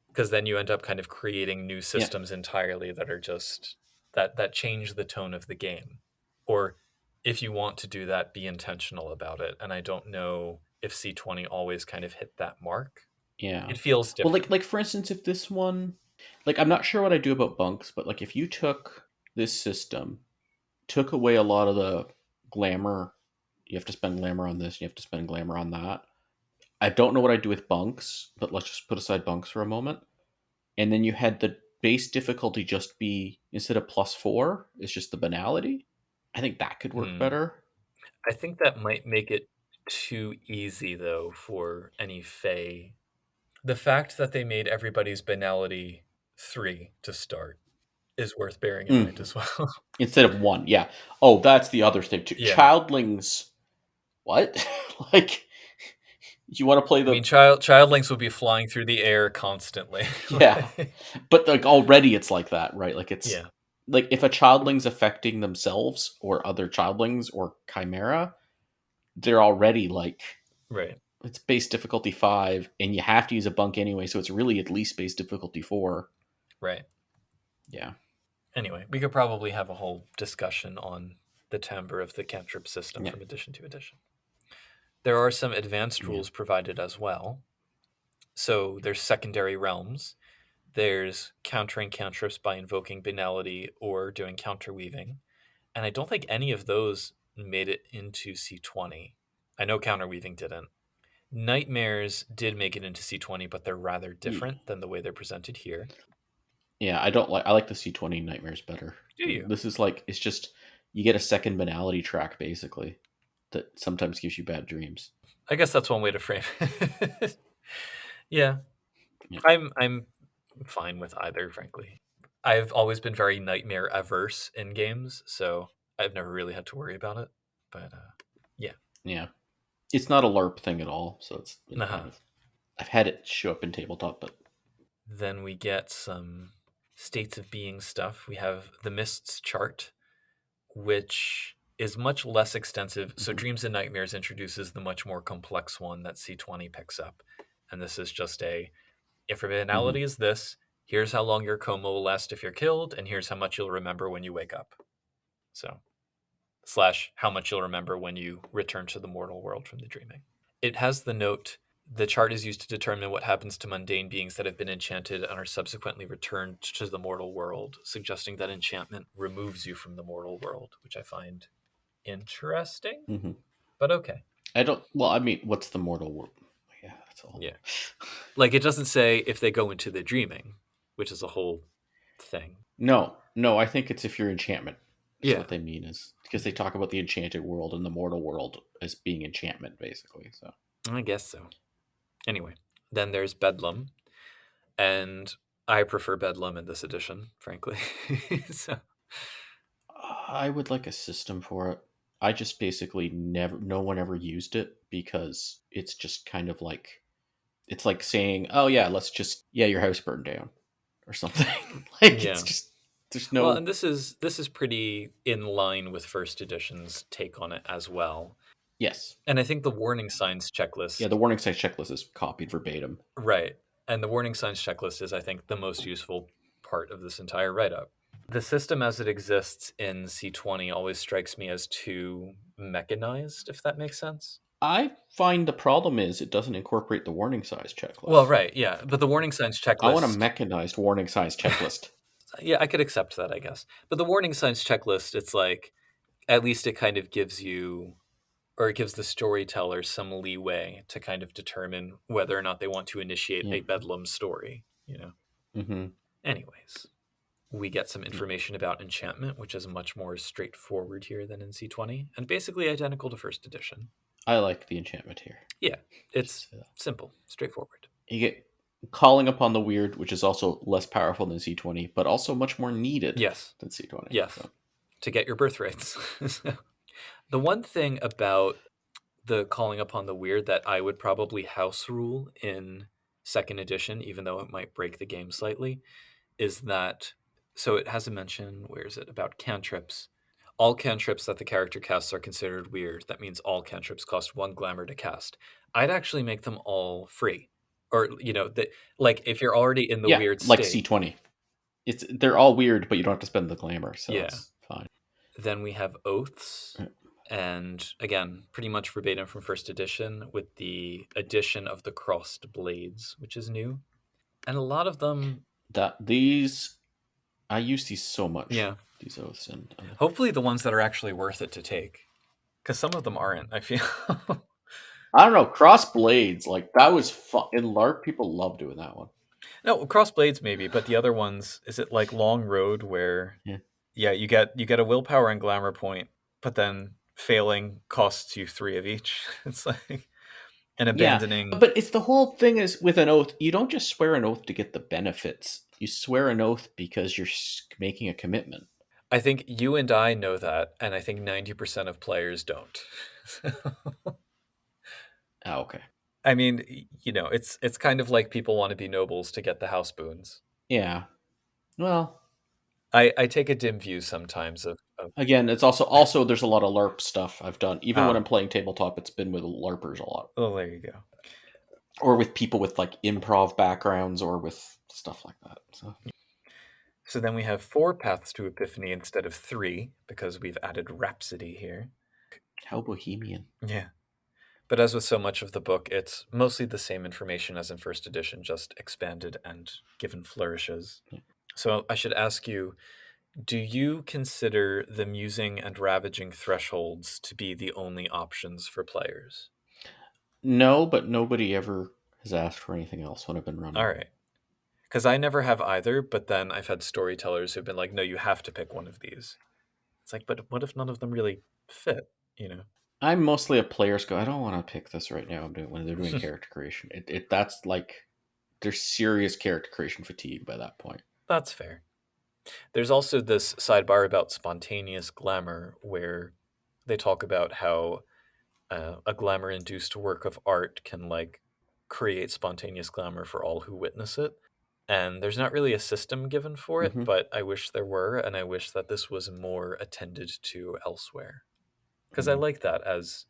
because then you end up kind of creating new systems entirely that are just that change the tone of the game. Or if you want to do that, be intentional about it. And I don't know if C20 always kind of hit that mark. Yeah. It feels different. Well, like for instance, if this one, like, I'm not sure what I do about bunks, but like if you took this system, took away a lot of the glamour, you have to spend glamour on this, you have to spend glamour on that. I don't know what I do with bunks, but let's just put aside bunks for a moment. And then you had the base difficulty just be, instead of +4, it's just the banality. I think that could work better. I think that might make it too easy, though, for any Fae. The fact that they made everybody's banality 3 to start is worth bearing in mind as well. Instead of 1, yeah. Oh, that's the other thing too. Yeah. Childlings, what? Like, you want to play the... I mean, childlings would be flying through the air constantly. Yeah, but like already it's like that, right? Like it's... Yeah. Like if a childling's affecting themselves or other childlings or chimera, they're already like... Right. It's base difficulty 5, and you have to use a bunk anyway, so it's really at least base difficulty 4. Right. Yeah. Anyway, we could probably have a whole discussion on the timbre of the cantrip system from edition to edition. There are some advanced rules provided as well. So there's secondary realms. There's countering cantrips by invoking banality or doing counterweaving. And I don't think any of those made it into C20. I know counterweaving didn't. Nightmares did make it into C20, but they're rather different than the way they're presented here. Yeah, I like the C20 nightmares better. Do you? This is like, it's just, you get a second banality track, basically, that sometimes gives you bad dreams. I guess that's one way to frame it. Yeah. I'm fine with either, frankly. I've always been very nightmare averse in games, so I've never really had to worry about it. But yeah. Yeah. It's not a LARP thing at all, so it's kind of, I've had it show up in tabletop, but Then we get some states of being stuff. We have the Mists chart, which is much less extensive. So Dreams and Nightmares introduces the much more complex one that C20 picks up. And this is just if forbiddenality is this, here's how long your coma will last if you're killed, and here's how much you'll remember when you wake up. So, / how much you'll remember when you return to the mortal world from the dreaming. It has the note, the chart is used to determine what happens to mundane beings that have been enchanted and are subsequently returned to the mortal world, suggesting that enchantment removes you from the mortal world, which I find interesting, but okay. What's the mortal world? Yeah, that's all. Yeah. Like, it doesn't say if they go into the dreaming, which is a whole thing. No, I think it's if you're enchantment. That's Yeah. what they mean, is because they talk about the enchanted world and the mortal world as being enchantment, basically. So I guess so. Anyway, then there's Bedlam, and I prefer Bedlam in this edition, frankly. So I would like a system for it. I just basically no one ever used it because it's just kind of like, it's like saying, oh yeah, your house burned down or something. Like, yeah. it's just, there's no. Well, and this is pretty in line with first edition's take on it as well. Yes. And I think the warning signs checklist. Yeah, the warning signs checklist is copied verbatim. Right. And the warning signs checklist is, I think, the most useful part of this entire write-up. The system as it exists in C20 always strikes me as too mechanized, if that makes sense. I find the problem is it doesn't incorporate the warning signs checklist. Well, right, yeah. But the warning signs checklist... I want a mechanized warning signs checklist. Yeah, I could accept that, I guess. But the warning signs checklist, it's like, at least it kind of gives you, or it gives the storyteller some leeway to kind of determine whether or not they want to initiate a Bedlam story, Anyways, we get some information about enchantment, which is much more straightforward here than in C20, and basically identical to first edition. I like the enchantment here. Yeah, it's simple, straightforward. You get calling upon the weird, which is also less powerful than C20, but also much more needed than C20. Yes, to get your birthrights. The one thing about the calling upon the weird that I would probably house rule in second edition, even though it might break the game slightly, is that, so it has a mention, where is it, about cantrips. All cantrips that the character casts are considered weird. That means all cantrips cost 1 glamour to cast. I'd actually make them all free. Or, like, if you're already in the weird state. Like C20. They're all weird, but you don't have to spend the glamour, so it's fine. Then we have oaths. And again, pretty much verbatim from first edition, with the addition of the crossed blades, which is new. And a lot of them... I use these so much. Yeah. These oaths. And hopefully the ones that are actually worth it to take. Because some of them aren't, I feel. I don't know. Cross blades, like, that was fun. In LARP, people love doing that one. No, cross blades maybe, but the other ones, is it like Long Road where... Yeah, you get a willpower and glamour point, but then failing costs you 3 of each. It's like, and abandoning. Yeah, but it's the whole thing is with an oath, you don't just swear an oath to get the benefits. You swear an oath because you're making a commitment. I think you and I know that, and I think 90% of players don't. Oh, okay. I mean, it's kind of like people want to be nobles to get the house boons. Yeah. Well, I take a dim view sometimes of... Again, it's also there's a lot of LARP stuff I've done. Even when I'm playing tabletop, it's been with LARPers a lot. Oh, there you go. Or with people with like improv backgrounds or with stuff like that. So then we have 4 paths to epiphany instead of 3, because we've added Rhapsody here. How bohemian. Yeah. But as with so much of the book, it's mostly the same information as in first edition, just expanded and given flourishes. Yeah. So I should ask you, do you consider the musing and ravaging thresholds to be the only options for players? No, but nobody ever has asked for anything else when I've been running. All right. Because I never have either, but then I've had storytellers who've been like, no, you have to pick one of these. It's like, but what if none of them really fit, I'm mostly a player's go, I don't want to pick this right now when they're doing character creation. That's like, there's serious character creation fatigue by that point. That's fair. There's also this sidebar about spontaneous glamour where they talk about how a glamour-induced work of art can, like, create spontaneous glamour for all who witness it. And there's not really a system given for it, Mhm. but I wish there were, and I wish that this was more attended to elsewhere. Because I Mhm. like that as,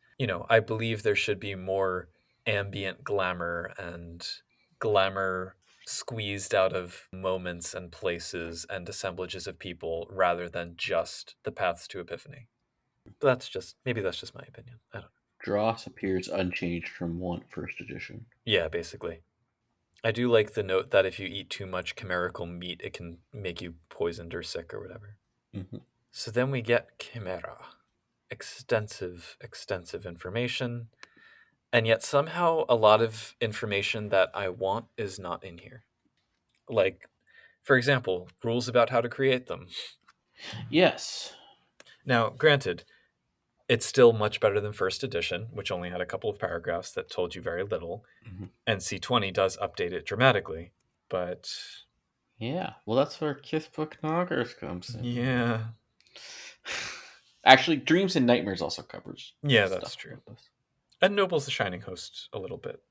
I believe there should be more ambient glamour and glamour squeezed out of moments and places and assemblages of people rather than just the paths to epiphany. But maybe that's just my opinion. I don't know. Dross appears unchanged from first edition. Yeah, basically. I do like the note that if you eat too much chimerical meat, it can make you poisoned or sick or whatever. Mhm. So then we get chimera. Extensive, extensive information. And yet somehow a lot of information that I want is not in here. Like, for example, rules about how to create them. Yes. Now, granted, it's still much better than first edition, which only had a couple of paragraphs that told you very little. Mhm. And C20 does update it dramatically. But Yeah. Well, that's where Kithbook Noggers comes in. yeah. Actually, Dreams and Nightmares also covers Yeah, that's stuff true. about this. And Noble's the Shining Host a little bit.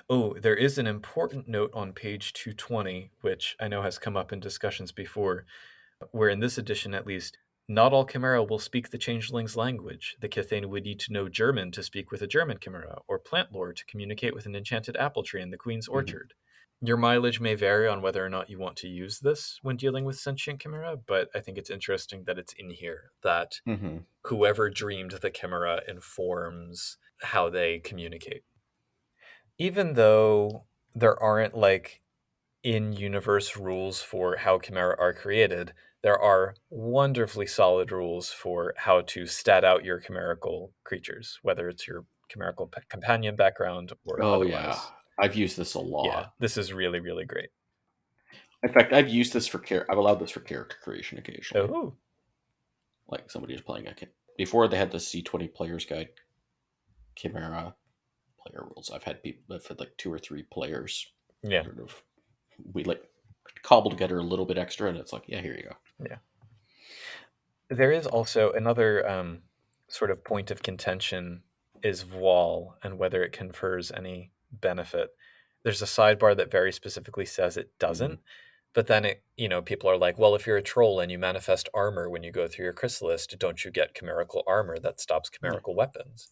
Oh, there is an important note on page 220, which I know has come up in discussions before, where in this edition at least, not all Chimera will speak the changeling's language. The Kithane would need to know German to speak with a German Chimera, or plant lore to communicate with an enchanted apple tree in the Queen's orchard. Your mileage may vary on whether or not you want to use this when dealing with sentient Chimera, but I think it's interesting that it's in here, that Mm-hmm. whoever dreamed the Chimera informs how they communicate. Even though there aren't like in-universe rules for how Chimera are created, there are wonderfully solid rules for how to stat out your chimerical creatures, whether it's your chimerical companion background or Oh yeah, otherwise. I've used this a Yeah, lot. this is really, really great. In fact, I've used this for I've allowed this for character creation occasionally. Oh, Like somebody is playing a before they had the C20 Player's Guide Chimera player rules. I've had people I've had like 2 or 3 players. yeah, Sort of, we like cobble together a little bit extra, and it's like, yeah, here you go. yeah. There is also another sort of point of contention is voile and whether it confers any benefit. There's a sidebar that very specifically says it doesn't, but then people are like, well, if you're a troll and you manifest armor when you go through your chrysalis, don't you get chimerical armor that stops Yeah. chimerical weapons?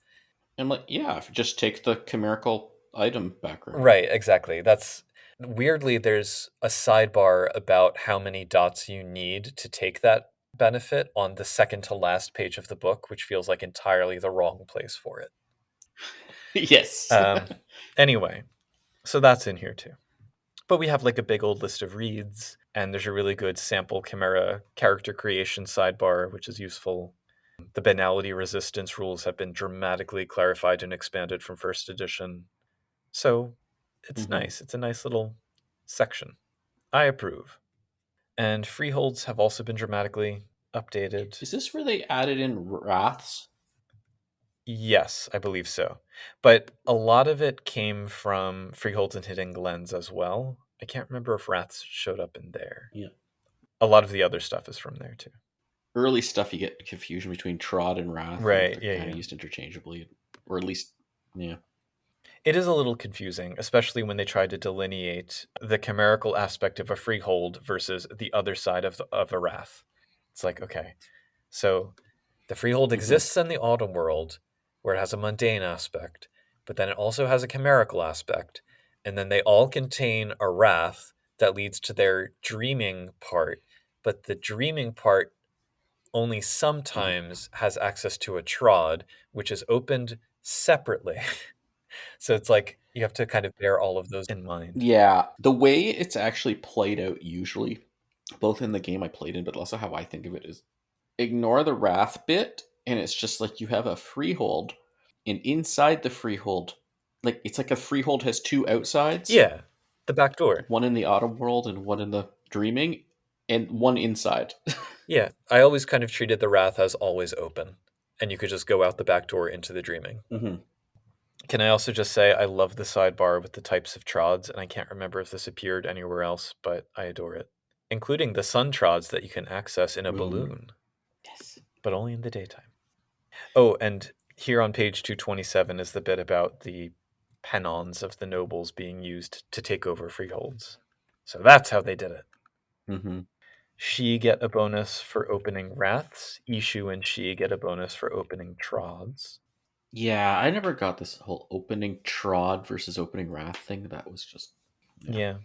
And like, yeah, if you just take the chimerical item background. Right, exactly. That's weirdly, there's a sidebar about how many dots you need to take that benefit on the second to last page of the book, which feels like entirely the wrong place for it. Yes. Anyway, so that's in here too. But we have like a big old list of reads, and there's a really good sample Chimera character creation sidebar, which is useful. The banality resistance rules have been dramatically clarified and expanded from first edition. So it's nice. It's a nice little section. I approve. And freeholds have also been dramatically updated. Is this where they added in wraths? Yes, I believe so. But a lot of it came from freeholds and hidden glens as well. I can't remember if wraths showed up in there. Yeah. A lot of the other stuff is from there too. Early stuff, you get confusion between trod and wrath. Right, They're kind yeah. of used interchangeably, or at least, yeah. It is a little confusing, especially when they try to delineate the chimerical aspect of a freehold versus the other side of a wrath. It's like, okay, so the freehold exists in the autumn world, where it has a mundane aspect, but then it also has a chimerical aspect, and then they all contain a wrath that leads to their dreaming part, but the dreaming part only sometimes has access to a trod, which is opened separately. So it's like you have to kind of bear all of those in mind. Yeah, the way it's actually played out usually, both in the game I played in, but also how I think of it is ignore the wrath bit, and it's just like you have a freehold, and inside the freehold, like it's like a freehold has 2 outsides, Yeah, the back door. one in the autumn world and one in the dreaming, and one inside. Yeah, I always kind of treated the wrath as always open, and you could just go out the back door into the dreaming. Can I also just say I love the sidebar with the types of trods, and I can't remember if this appeared anywhere else, but I adore it. Including the sun trods that you can access in a balloon. Yes. But only in the daytime. Oh, and here on page 227 is the bit about the penons of the nobles being used to take over freeholds. So that's how they did it. Mm-hmm. She get a bonus for opening wraths. Ishu and she get a bonus for opening trods. Yeah, I never got this whole opening trod versus opening wrath thing. That was just Yeah.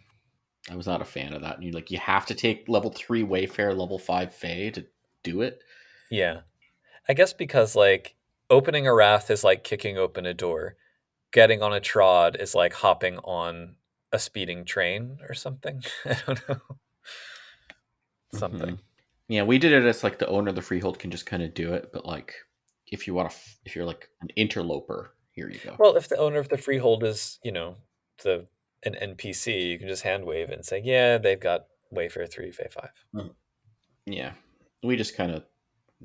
I was not a fan of that. And you have to take level 3 Wayfair, level 5 Fey to do it. Yeah. I guess because like opening a wrath is like kicking open a door. Getting on a trod is like hopping on a speeding train or something. I don't know. Something. Mhm. Yeah, we did it as like the owner of the freehold can just kind of do it, but like if you want to, if you're like an interloper, here you go. Well, if the owner of the freehold is, an NPC, you can just hand wave it and say, yeah, they've got Wayfair 3, Fay 5. Yeah, we just kind of,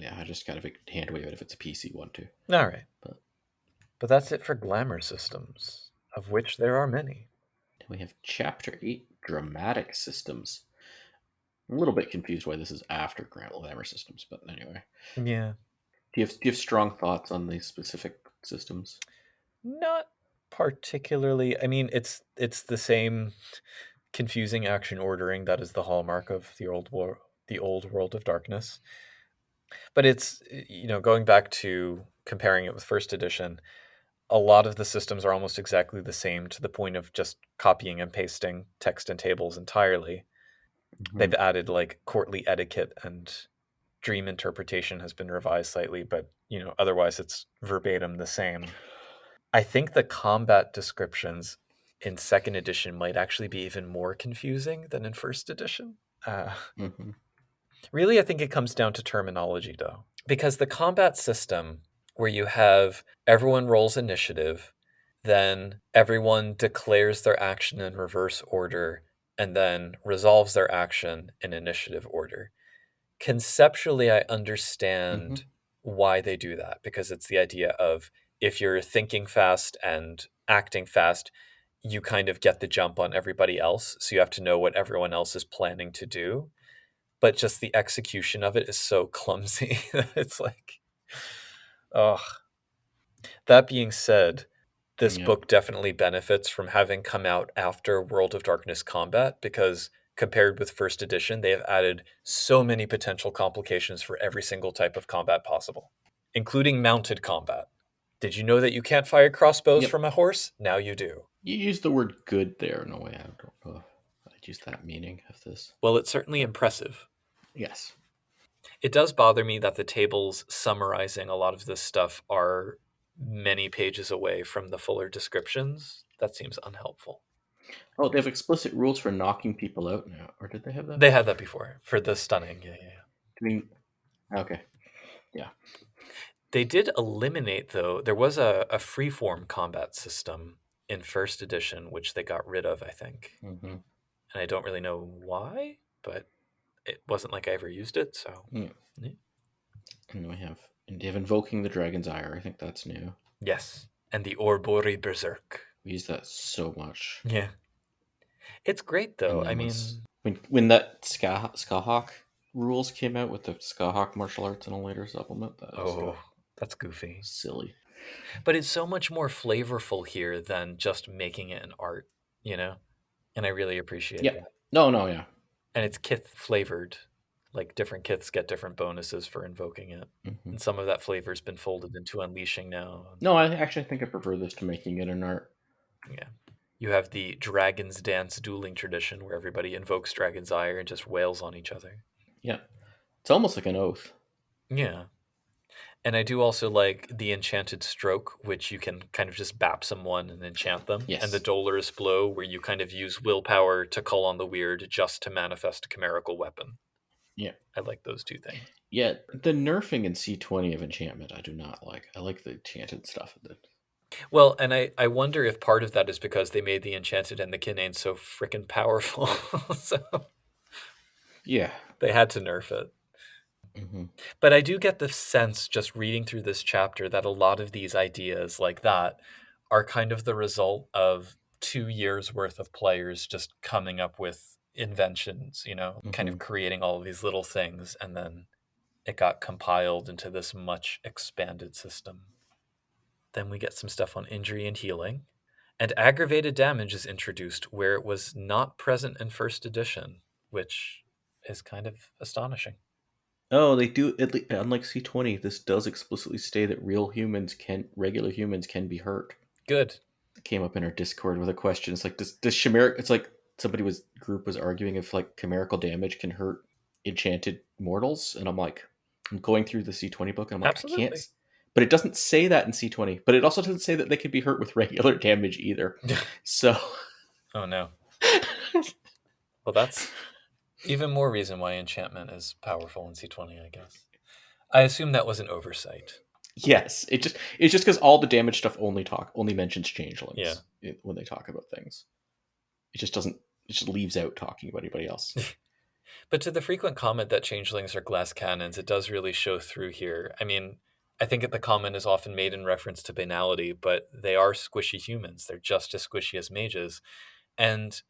I just kind of hand wave it if it's a PC one too. All right. But that's it for glamour systems, of which there are many. we have Chapter 8, Dramatic Systems. I'm a little bit confused why this is after Glamour Systems, but anyway. Yeah. Do you have strong thoughts on these specific systems? Not particularly. I mean, it's the same confusing action ordering that is the hallmark of the old World of Darkness. But it's, going back to comparing it with first edition, a lot of the systems are almost exactly the same to the point of just copying and pasting text and tables entirely. Mm-hmm. They've added like courtly etiquette and dream interpretation has been revised slightly, but otherwise it's verbatim the same. I think the combat descriptions in second edition might actually be even more confusing than in first edition. Mm-hmm. Really, I think it comes down to terminology, though, because the combat system where you have everyone rolls initiative, then everyone declares their action in reverse order, and then resolves their action in initiative order. Conceptually, I understand why they do that, because it's the idea of if you're thinking fast and acting fast, you kind of get the jump on everybody else. So you have to know what everyone else is planning to do. But just the execution of it is so clumsy. It's like, oh. That being said, this book definitely benefits from having come out after World of Darkness combat, because compared with first edition, they have added so many potential complications for every single type of combat possible, including mounted combat. Did you know that you can't fire crossbows from a horse? Now you do. You used the word good there in a way. I don't know if I'd use that meaning of this. Well, it's certainly impressive. Yes. It does bother me that the tables summarizing a lot of this stuff are many pages away from the fuller descriptions. That seems unhelpful. Oh, they have explicit rules for knocking people out now. Or did they have that? They had that before for the stunning. Yeah. I mean, okay. Yeah. They did eliminate, though, there was a freeform combat system in first edition, which they got rid of, I think. Mm-hmm. And I don't really know why, but it wasn't like I ever used it, so. Yeah. Yeah. And we have Invoking the Dragon's Ire. I think that's new. Yes. And the Orbori Berserk. We use that so much. Yeah. It's great, though. I mean, when that Skahawk rules came out with the Skahawk martial arts in a later supplement, that's goofy. Silly. But it's so much more flavorful here than just making it an art, And I really appreciate that. No, yeah. And it's kith flavored. Like different kiths get different bonuses for invoking it. Mm-hmm. And some of that flavor's been folded into Unleashing now. No, I actually think I prefer this to making it an art. Yeah. You have the Dragon's Dance dueling tradition where everybody invokes Dragon's Ire and just wails on each other. Yeah. It's almost like an oath. Yeah. And I do also like the Enchanted Stroke, which you can kind of just bap someone and enchant them. Yes. And the Dolorous Blow, where you kind of use willpower to call on the weird just to manifest a chimerical weapon. Yeah. I like those two things. Yeah, the nerfing in C20 of enchantment I do not like. I like the enchanted stuff. Well, and I wonder if part of that is because they made the Enchanted and the Kinane so freaking powerful. So yeah. They had to nerf it. Mm-hmm. But I do get the sense, just reading through this chapter, that a lot of these ideas like that are kind of the result of 2 years worth of players just coming up with inventions, kind of creating all of these little things, and then it got compiled into this much expanded system. Then we get some stuff on injury and healing. And aggravated damage is introduced where it was not present in first edition, which is kind of astonishing. Oh, they do. Unlike C20, this does explicitly state that regular humans can be hurt. Good. It came up in our Discord with a question. It's like, does chimeric? It's like group was arguing if like chimerical damage can hurt enchanted mortals, and I'm like, I'm going through the C20 book, and I'm like, Absolutely. I can't. But it doesn't say that in C20. But it also doesn't say that they can be hurt with regular damage either. So, Oh no. Well, that's even more reason why enchantment is powerful in C20, I guess. I assume that was an oversight. yes, it's just because all the damage stuff only mentions changelings when they talk about things. It just doesn't. It just leaves out talking about anybody else. But to the frequent comment that changelings are glass cannons, it does really show through here. I mean, I think that the comment is often made in reference to banality, but they are squishy humans. They're just as squishy as mages. And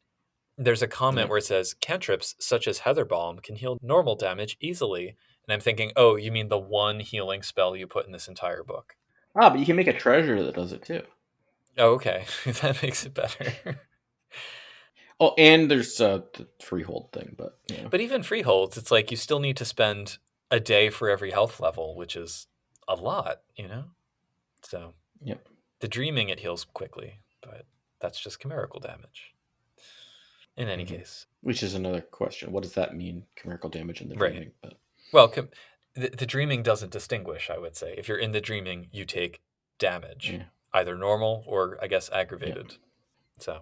there's a comment where it says, cantrips such as Heatherbalm can heal normal damage easily. And I'm thinking, oh, you mean the one healing spell you put in this entire book? Ah, but you can make a treasure that does it too. Oh, okay. That makes it better. Oh, and there's the freehold thing, but But even freeholds, it's like you still need to spend a day for every health level, which is a lot, So yep. The dreaming, it heals quickly, but that's just chimerical damage. In any case. Which is another question. What does that mean, chimerical damage in the Right. dreaming? But well, the dreaming doesn't distinguish, I would say. If you're in the dreaming, you take damage, either normal or, I guess, aggravated. So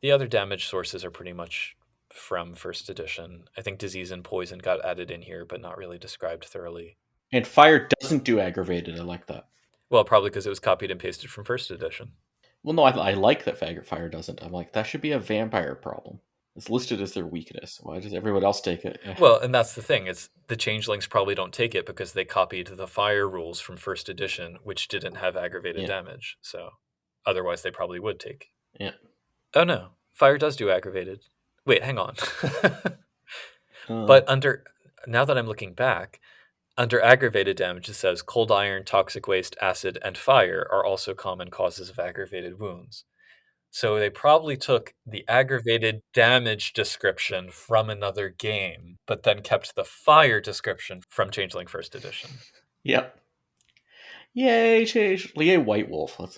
the other damage sources are pretty much from first edition. I think disease and poison got added in here, but not really described thoroughly. And fire doesn't do aggravated. I like that. Well, probably because it was copied and pasted from first edition. Well, no, I like that fire doesn't. I'm like, that should be a vampire problem. It's listed as their weakness. Why does everyone else take it? Well, and that's the thing. It's the changelings probably don't take it because they copied the fire rules from first edition, which didn't have aggravated damage. So otherwise they probably would take. Yeah. Oh no, fire does do aggravated. Wait, hang on. But now that I'm looking back, under aggravated damage, it says cold iron, toxic waste, acid, and fire are also common causes of aggravated wounds. So they probably took the aggravated damage description from another game, but then kept the fire description from Changeling First Edition. Yep. Yay, Yay, White Wolf. Let's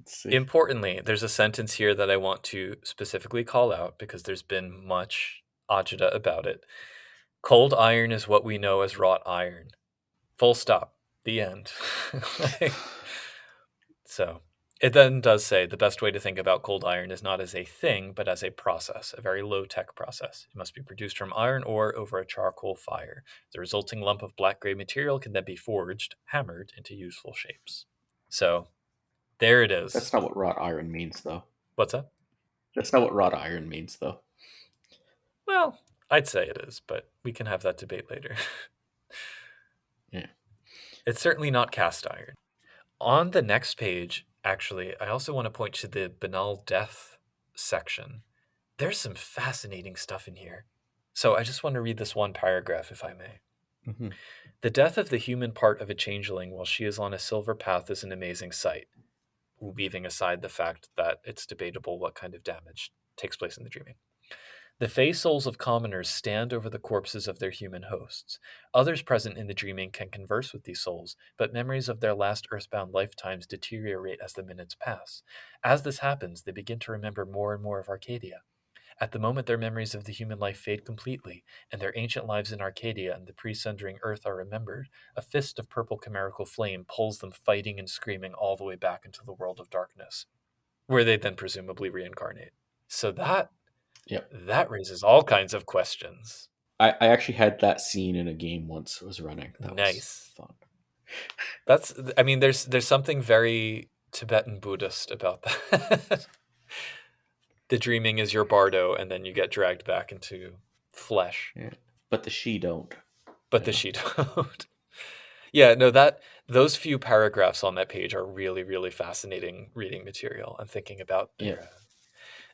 see. Importantly, there's a sentence here that I want to specifically call out because there's been much agita about it. Cold iron is what we know as wrought iron. Full stop. The end. So it then does say the best way to think about cold iron is not as a thing, but as a process, a very low-tech process. It must be produced from iron ore over a charcoal fire. The resulting lump of black-gray material can then be forged, hammered into useful shapes. So there it is. That's not what wrought iron means, though. What's that? That's not what wrought iron means, though. Well, I'd say it is, but we can have that debate later. Yeah. It's certainly not cast iron. On the next page, actually, I also want to point to the banal death section. There's some fascinating stuff in here. So I just want to read this one paragraph, if I may. The death of the human part of a changeling while she is on a silver path is an amazing sight, leaving aside the fact that it's debatable what kind of damage takes place in the dreaming. The fey souls of commoners stand over the corpses of their human hosts. Others present in the dreaming can converse with these souls, but memories of their last earthbound lifetimes deteriorate as the minutes pass. As this happens, they begin to remember more and more of Arcadia. At the moment, their memories of the human life fade completely, and their ancient lives in Arcadia and the pre-sundering earth are remembered. A fist of purple chimerical flame pulls them fighting and screaming all the way back into the world of darkness, where they then presumably reincarnate. So that raises all kinds of questions. I actually had that scene in a game once. It was running. That nice. Was fun. There's something very Tibetan Buddhist about that. The dreaming is your bardo, and then you get dragged back into flesh. Yeah. But the she don't. The she don't. Those few paragraphs on that page are really, really fascinating reading material. I'm thinking about their...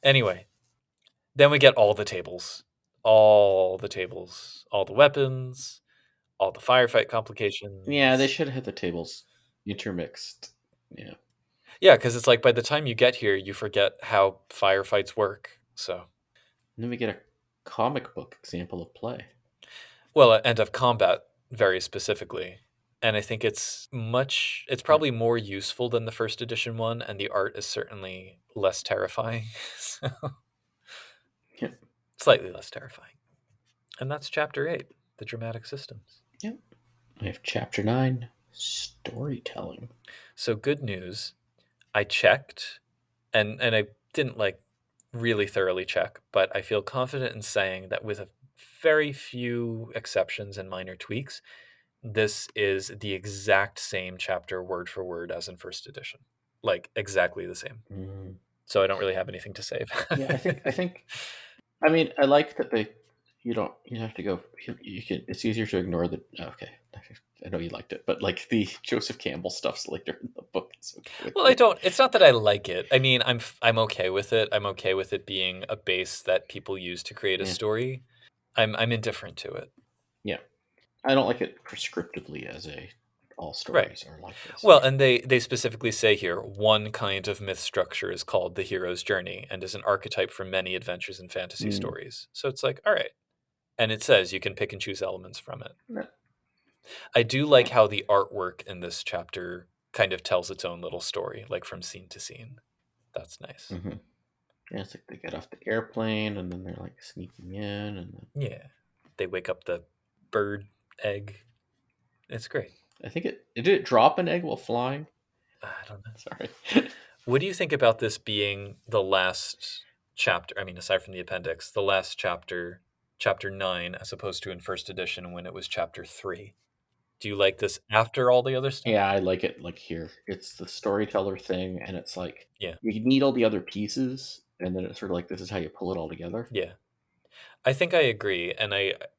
Anyway, then we get all the tables, all the weapons, all the firefight complications. Yeah, they should have had the tables intermixed. Yeah. Yeah, because it's like by the time you get here, you forget how firefights work. So, And then we get a comic book example of play. well, and of combat very specifically. And I think it's probably more useful than the first edition one, and the art is certainly less terrifying. So, Yep. slightly less terrifying. And that's chapter 8, the dramatic systems. Yep. We have chapter 9, storytelling. So good news, I checked, and I didn't like really thoroughly check, but I feel confident in saying that with a very few exceptions and minor tweaks, this is the exact same chapter word for word as in first edition. Like exactly the same. Mm. So I don't really have anything to say. Yeah, I think. I mean, I like that you don't have to go. You can. It's easier to ignore the. Okay, I know you liked it, but like the Joseph Campbell stuff's later in the book. It's okay with Well, me. I don't. It's not that I like it. I mean, I'm okay with it. I'm okay with it being a base that people use to create a Yeah. story. I'm indifferent to it. Yeah, I don't like it prescriptively as all Right. stories are like this. Well, and they specifically say here one kind of myth structure is called the hero's journey and is an archetype for many adventures and fantasy stories. So it's like, all right. And it says you can pick and choose elements from it. No. I do like how the artwork in this chapter kind of tells its own little story, like from scene to scene. That's nice. Mm-hmm. Yeah, it's like they get off the airplane and then they're like sneaking in, and then Yeah. They wake up the bird egg. It's great. I think it did it drop an egg while flying. I don't know. Sorry. What do you think about this being the last chapter? I mean, aside from the appendix, the last chapter, chapter 9, as opposed to in first edition when it was chapter 3. Do you like this after all the other stuff? Yeah, I like it. Like here, it's the storyteller thing, and it's like Yeah. you need all the other pieces, and then it's sort of like this is how you pull it all together. Yeah. I think I agree. And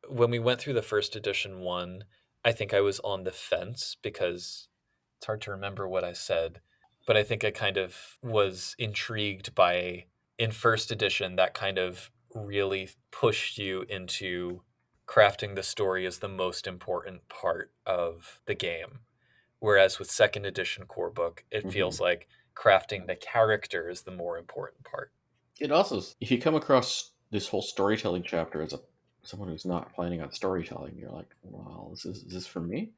when we went through the first edition one, I think I was on the fence because it's hard to remember what I said, but I think I kind of was intrigued by in first edition that kind of really pushed you into crafting the story as the most important part of the game. Whereas with second edition core book, it feels like crafting the character is the more important part. It also, if you come across this whole storytelling chapter as someone who's not planning on storytelling, you're like, well, is this for me?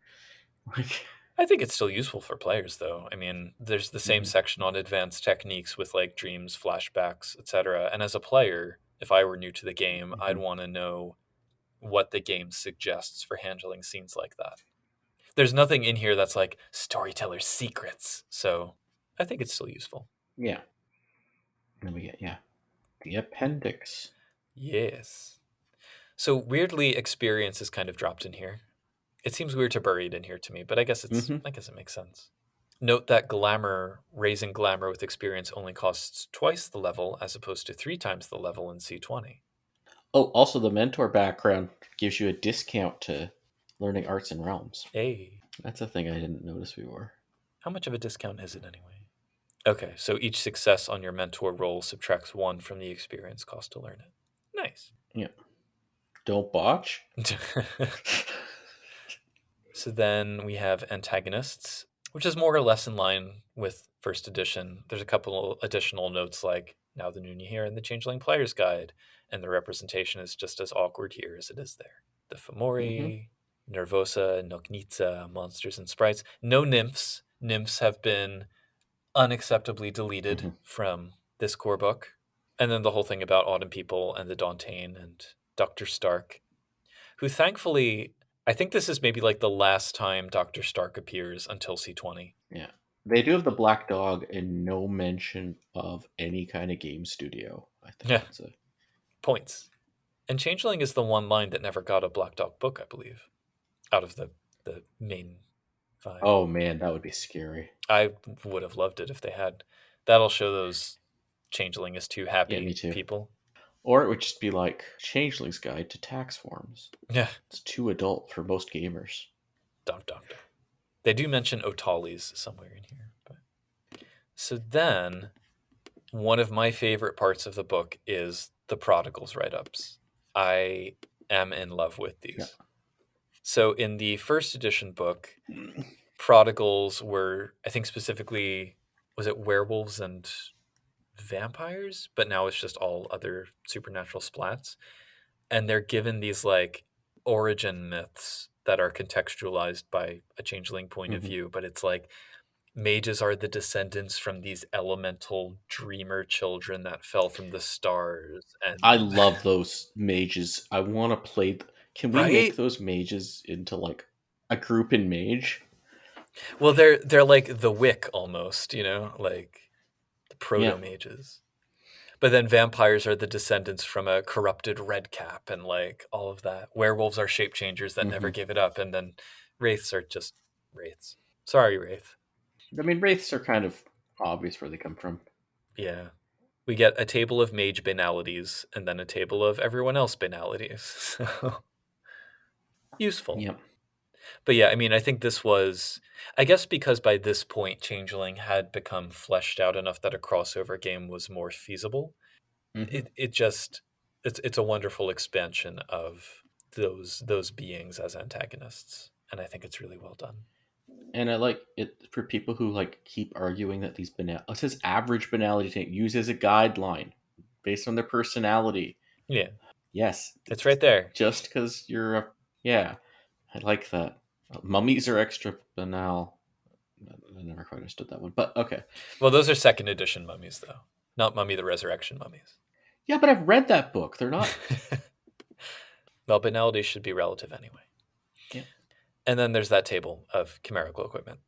Like, I think it's still useful for players, though. I mean, there's the same section on advanced techniques with like dreams, flashbacks, etc. And as a player, if I were new to the game, I'd want to know what the game suggests for handling scenes like that. There's nothing in here that's like storyteller secrets, so I think it's still useful. yeah. And we get the appendix. Yes. So weirdly, experience is kind of dropped in here. It seems weird to bury it in here to me, but I guess I guess it makes sense. Note that raising glamour with experience only costs twice the level as opposed to 3 times the level in C20. Oh, also the mentor background gives you a discount to learning arts and realms. Hey, That's a thing I didn't notice before. how much of a discount is it anyway? Okay, so each success on your mentor roll subtracts 1 from the experience cost to learn it. Nice. Yeah. Don't botch. So then we have antagonists, which is more or less in line with first edition. There's a couple additional notes like now the noon you hear in the Changeling Player's Guide, and the representation is just as awkward here as it is there. The Fomori, Nervosa, Noknitsa, monsters and sprites. No nymphs. Nymphs have been unacceptably deleted from this core book. And then the whole thing about Autumn People and the Dauntain and Dr. Stark, who thankfully, I think this is maybe like the last time Dr. Stark appears until C20. Yeah. They do have the black dog and no mention of any kind of game studio. I think that's a points. And Changeling is the one line that never got a Black Dog book, I believe, out of the main 5. Oh man, that would be scary. I would have loved it if they had. That'll show those Changeling is too happy me too. people. Or it would just be like Changeling's Guide to Tax Forms. Yeah. It's too adult for most gamers. Dun, dun, dun. They do mention Otalis somewhere in here. But... So then, one of my favorite parts of the book is the Prodigals write-ups. I am in love with these. Yeah. So in the first edition book, Prodigals were, I think specifically was it werewolves and vampires? But now it's just all other supernatural splats. And they're given these like origin myths that are contextualized by a changeling point of view. But it's like mages are the descendants from these elemental dreamer children that fell from the stars. And I love those mages. I want to play. Can we Right? make those mages into like a group in mage? Well, they're like the Wick almost, you know, like the proto mages. But then vampires are the descendants from a corrupted redcap and like all of that. Werewolves are shape changers that never give it up, and then wraiths are just wraiths. Sorry, wraith. I mean, wraiths are kind of obvious where they come from. Yeah. We get a table of mage banalities and then a table of everyone else banalities. So useful. Yep. But yeah, I mean, I think this was, I guess because by this point, Changeling had become fleshed out enough that a crossover game was more feasible. It just, it's a wonderful expansion of those beings as antagonists. And I think it's really well done. And I like it for people who like keep arguing that these it says average banality tank use as a guideline based on their personality. Yeah. Yes. It's right there. Just because you're a, yeah, I like that. Mummies are extra banal. I never quite understood that one, but okay. Well, those are second edition mummies, though, not Mummy the Resurrection mummies. Yeah, but I've read that book. They're not. Well, banality should be relative anyway. Yeah. And then there's that table of chimerical equipment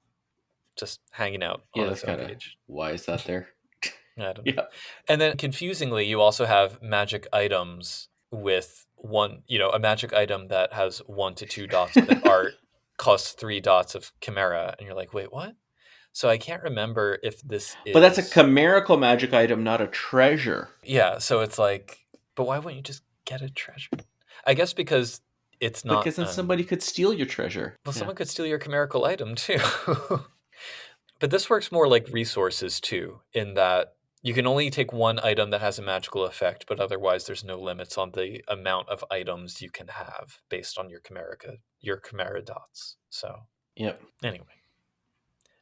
just hanging out on its own page. Why is that there? I don't know. And then confusingly, you also have magic items with one, a magic item that has 1 to 2 dots of an art costs 3 dots of chimera. And you're like, wait, what? So I can't remember if this is... But that's a chimerical magic item, not a treasure. Yeah, so it's like, but why wouldn't you just get a treasure? I guess because it's not... Because then somebody could steal your treasure. Well, someone could steal your chimerical item, too. But this works more like resources, too, in that you can only take one item that has a magical effect, but otherwise there's no limits on the amount of items you can have based on your chimera dots. So, anyway.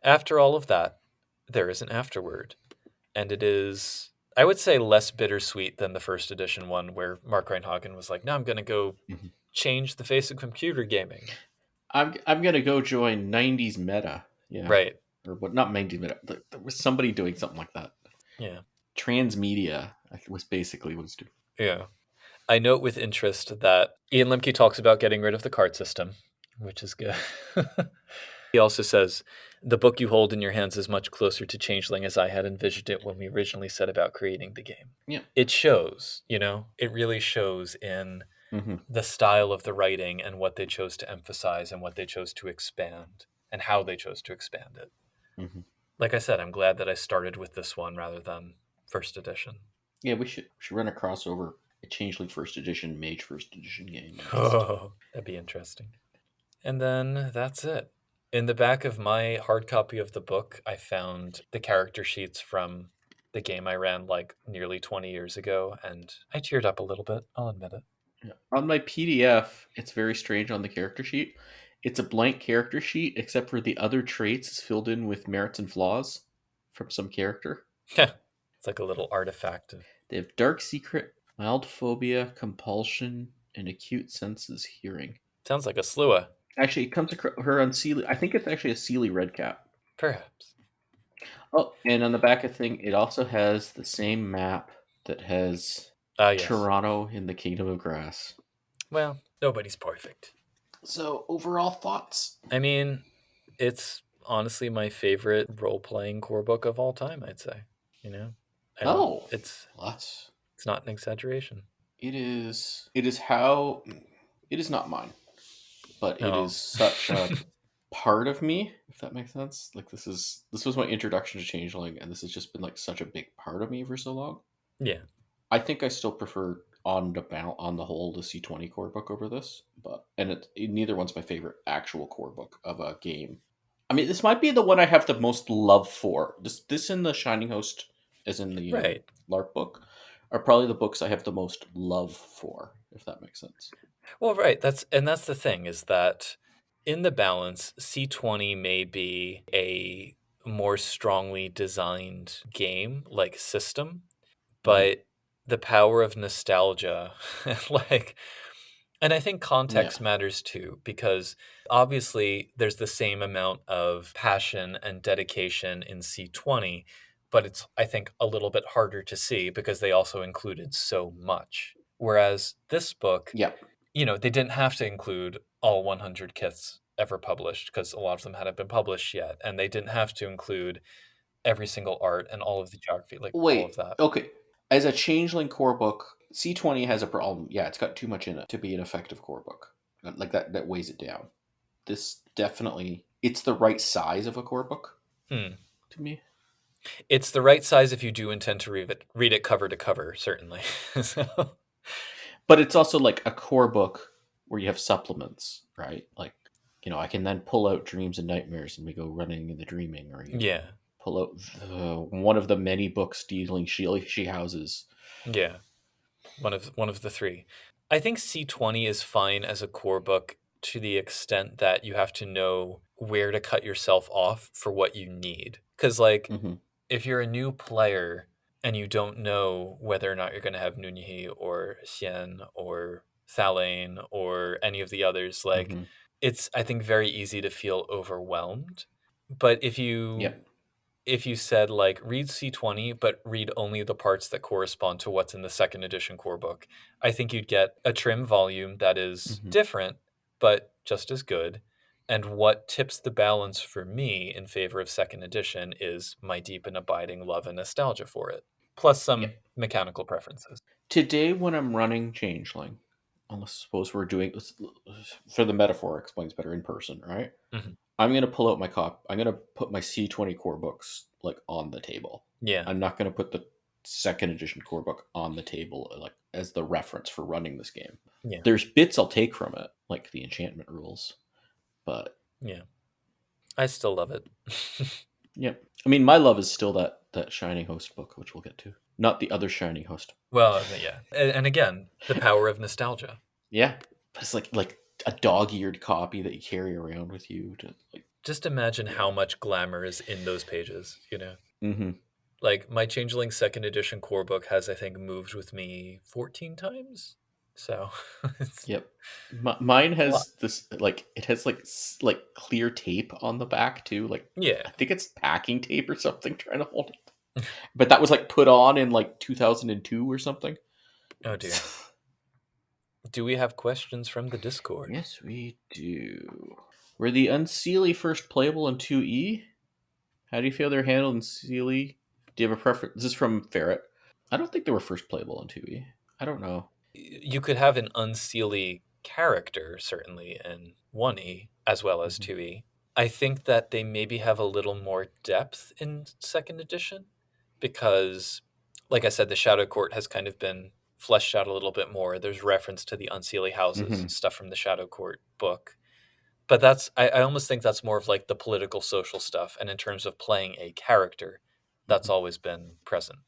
After all of that, there is an afterword. And it is, I would say, less bittersweet than the first edition one, where Mark Reinhagen was like, no, I'm going to go change the face of computer gaming. I'm going to go join 90s meta. Yeah. Right. Or what? Not 90s meta. There was somebody doing something like that. Yeah. Transmedia was basically what it's doing. Yeah. I note with interest that Ian Lemke talks about getting rid of the card system, which is good. He also says, the book you hold in your hands is much closer to Changeling as I had envisioned it when we originally set about creating the game. Yeah. It shows, it really shows in the style of the writing and what they chose to emphasize and what they chose to expand and how they chose to expand it. Like I said, I'm glad that I started with this one rather than first edition. Yeah, we should run a crossover, a Changeling first edition, Mage first edition game. Oh, that'd be interesting. And then that's it. In the back of my hard copy of the book, I found the character sheets from the game I ran like nearly 20 years ago, and I teared up a little bit, I'll admit it. Yeah. On my PDF, it's very strange on the character sheet. It's a blank character sheet, except for the other traits is filled in with merits and flaws from some character. It's like a little artifact. They have dark secret, mild phobia, compulsion, and acute senses hearing. Sounds like a slua. Actually, it comes across her on Sealy. I think it's actually a Sealy red cap. Perhaps. Oh, and on the back of the thing, it also has the same map that has Toronto in the Kingdom of Grass. Well, nobody's perfect. So, overall thoughts? I mean, it's honestly my favorite role-playing core book of all time, I'd say. It's not an exaggeration. It is not mine, but it is such a part of me, if that makes sense. Like this was my introduction to Changeling, and this has just been like such a big part of me for so long. Yeah, I think I still prefer on the whole the C20 core book over this, but neither one's my favorite actual core book of a game. I mean, this might be the one I have the most love for. This and the Shining Host, as in the LARP book, are probably the books I have the most love for, if that makes sense. Well, right. That's the thing is that in the balance, C20 may be a more strongly designed game, like system, Mhm. but the power of nostalgia, like, and I think context Yeah. matters too, because obviously there's the same amount of passion and dedication in C20, but it's, I think, a little bit harder to see because they also included so much. Whereas this book, Yeah. they didn't have to include all 100 kiths ever published because a lot of them hadn't been published yet. And they didn't have to include every single art and all of the geography, like all of Wait. that. Okay. As a changeling core book, C20 has a problem. Yeah, it's got too much in it to be an effective core book. Like that weighs it down. This definitely, it's the right size of a core book Hmm. to me. It's the right size if you do intend to read it cover to cover, certainly. So, But it's also like a core book where you have supplements, right? Like, I can then pull out dreams and nightmares and we go running in the dreaming, or you yeah, pull out one of the many books dealing she houses. yeah. One of the three. I think C20 is fine as a core book to the extent that you have to know where to cut yourself off for what you need. Because, like, Hmm. if you're a new player and you don't know whether or not you're going to have Nunyi or Xian or Thalane or any of the others, like, Hmm. it's, I think, very easy to feel overwhelmed. But Yep. if you said, like, read C20 but read only the parts that correspond to what's in the second edition core book, I think you'd get a trim volume that is Hmm. different but just as good. And what tips the balance for me in favor of second edition is my deep and abiding love and nostalgia for it, plus some Yep. mechanical preferences. Today, when I'm running Changeling, unless suppose we're doing this for the metaphor explains better in person, right? Mhm. I'm gonna pull out my cop. I'm gonna put my C20 core books like on the table. Yeah, I'm not gonna put the second edition core book on the table like as the reference for running this game. yeah, There's bits I'll take from it, like the enchantment rules, but yeah. I still love it. yep. I mean, my love is still that Shining Host book, which we'll get to, not the other Shining Host. Well, yeah. And again, the power of nostalgia. Yeah, but it's like a dog-eared copy that you carry around with you to like. Just imagine Yeah. how much glamour is in those pages. Mm-hmm. Like, my Changeling second edition core book has, I think, moved with me 14 times. So it's Yep. Mine a lot. has this like it has like clear tape on the back too. Like Yeah. I think it's packing tape or something trying to hold it. But that was like put on in like 2002 or something. Oh dear. Do we have questions from the Discord? Yes, we do. Were the Unseelie first playable in 2E? How do you feel they're handled in Sealy? Do you have a preference? This is from Ferret. I don't think they were first playable in 2E. I don't know. You could have an unseelie character, certainly, in 1E as well as Hmm. 2E. I think that they maybe have a little more depth in second edition because, like I said, the Shadow Court has kind of been fleshed out a little bit more. There's reference to the unseelie houses Hmm. and stuff from the Shadow Court book. But I almost think that's more of like the political social stuff. And in terms of playing a character, that's Hmm. always been present.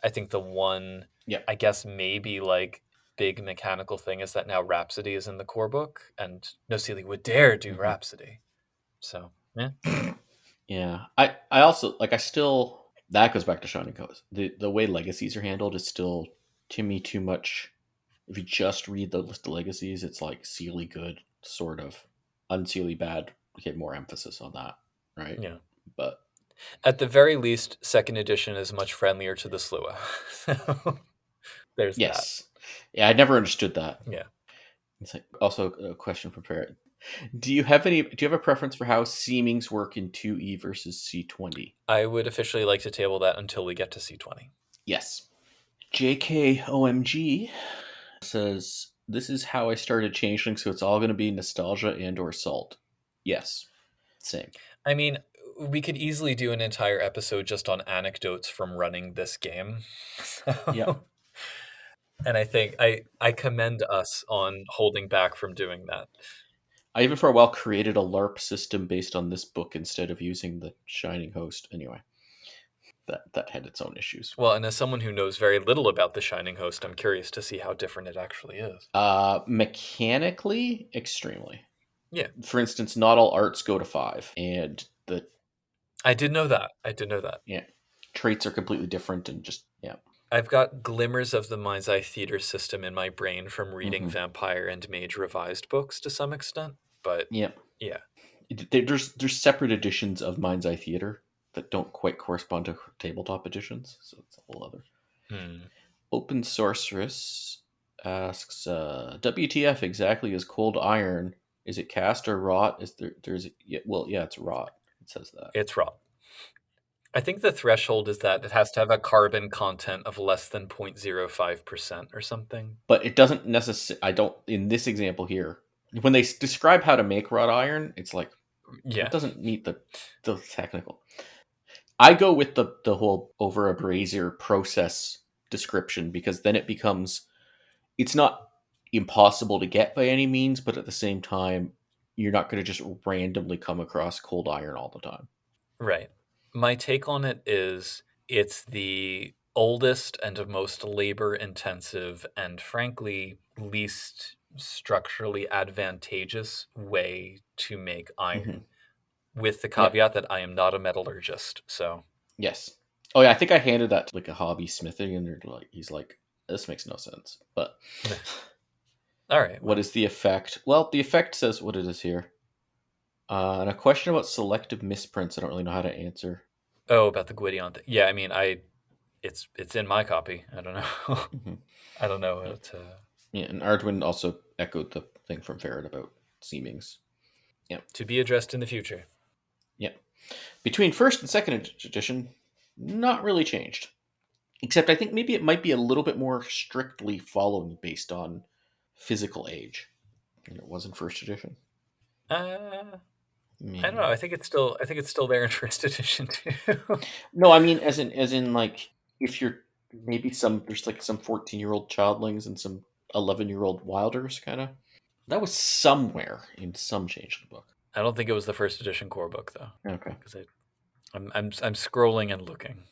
I think the one, Yeah. I guess, maybe like big mechanical thing is that now Rhapsody is in the core book, and no Sealy would dare do Hmm. Rhapsody. So, yeah. Yeah. I also like I still that goes back to Shining Coast. The way legacies are handled is still to me too much. If you just read the list of legacies, it's like Sealy good, sort of. Unsealy bad. We get more emphasis on that, right? Yeah. But At the very least, second edition is much friendlier to the Slua. So, there's that. yes. Yeah, I never understood that. Yeah. It's like also a question for Parrot. Do you have a preference for how seamings work in 2E versus C20? I would officially like to table that until we get to C20. Yes. JKOMG says this is how I started Changeling, so it's all going to be nostalgia and or salt. Yes. Same. I mean, we could easily do an entire episode just on anecdotes from running this game. Yeah. So, and I think I commend us on holding back from doing that. I even for a while created a LARP system based on this book instead of using the Shining Host. Anyway, that had its own issues. Well, and as someone who knows very little about the Shining Host, I'm curious to see how different it actually is. Mechanically, extremely. Yeah. For instance, not all arts go to 5, and the I did know that. Yeah. Traits are completely different and just, yeah. I've got glimmers of the Mind's Eye theater system in my brain from reading Mhm. Vampire and Mage revised books to some extent, but Yeah. yeah. There's separate editions of Mind's Eye Theater that don't quite correspond to tabletop editions, so it's a whole other. Open Sorceress asks, WTF exactly is cold iron? Is it cast or wrought? It's wrought. It says that. It's raw. I think the threshold is that it has to have a carbon content of less than 0.05% or something. But it doesn't necessarily, in this example here, when they describe how to make wrought iron, it's like, Yeah. it doesn't meet the technical. I go with the whole over a brazier process description, because then it becomes, it's not impossible to get by any means, but at the same time, you're not going to just randomly come across cold iron all the time. Right. My take on it is it's the oldest and most labor intensive and frankly least structurally advantageous way to make iron, with the Yeah. caveat that I am not a metallurgist. So Yes. Oh yeah, I think I handed that to like a hobby smithing, and he's like, this makes no sense. But all right. what is the effect? Well, the effect says what it is here. And a question about selective misprints, I don't really know how to answer. Oh, about the Gwydion thing. Yeah, I mean, it's in my copy. I don't know. I don't know. Yeah. It, Yeah, and Ardwin also echoed the thing from Ferret about seemings. Yeah. to be addressed in the future. Yeah. Between first and second edition, not really changed. Except I think maybe it might be a little bit more strictly following based on physical age than it was in first edition. I don't know. I think it's still there in first edition too. No, I mean as in like, if you're maybe there's like some 14-year-old childlings and some 11-year-old wilders kind of. That was somewhere in some changeling book. I don't think it was the first edition core book though, Okay. because I'm scrolling and looking.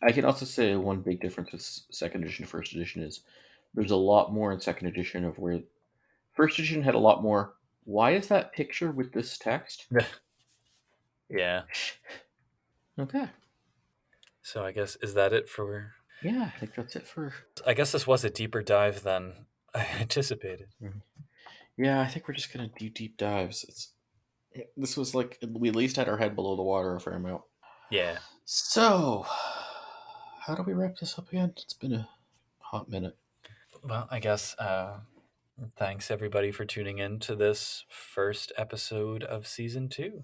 I can also say one big difference with second edition to first edition is there's a lot more in second edition of where first edition had a lot more. Why is that picture with this text? Yeah. Okay. So I guess is that it for? Yeah, I think that's it for. I guess this was a deeper dive than I anticipated. Yeah, I think we're just gonna do deep dives. This was like, we at least had our head below the water a fair amount. Yeah. So, how do we wrap this up again? It's been a hot minute. Well, I guess thanks everybody for tuning in to this first episode of season 2,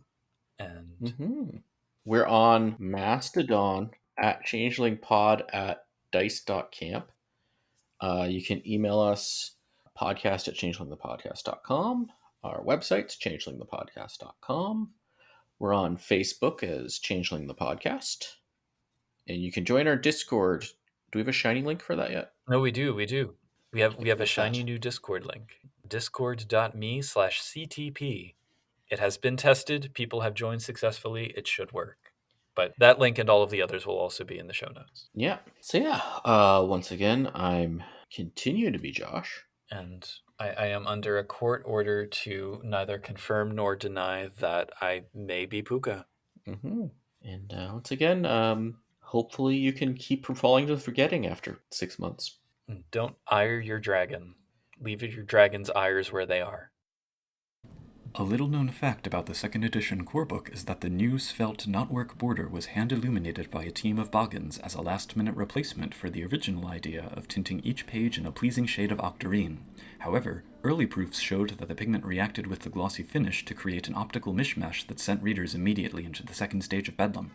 and We're on Mastodon at changelingpod@dice.camp. You can email us podcast@changelingthepodcast.com. Our website's changelingthepodcast.com. We're on Facebook as Changeling the Podcast. And you can join our Discord. Do we have a shiny link for that yet? no, we do. We have a What's shiny that? new Discord link. discord.me/CTP. It has been tested. People have joined successfully. It should work. But that link and all of the others will also be in the show notes. Yeah. So yeah, once again, I'm continue to be Josh. And I am under a court order to neither confirm nor deny that I may be Pooka. And once again, hopefully you can keep from falling to forgetting after 6 months. Don't ire your dragon. Leave your dragon's ires where they are. A little known fact about the second edition core book is that the new svelte knotwork border was hand illuminated by a team of boggins as a last-minute replacement for the original idea of tinting each page in a pleasing shade of octarine. However, early proofs showed that the pigment reacted with the glossy finish to create an optical mishmash that sent readers immediately into the second stage of bedlam.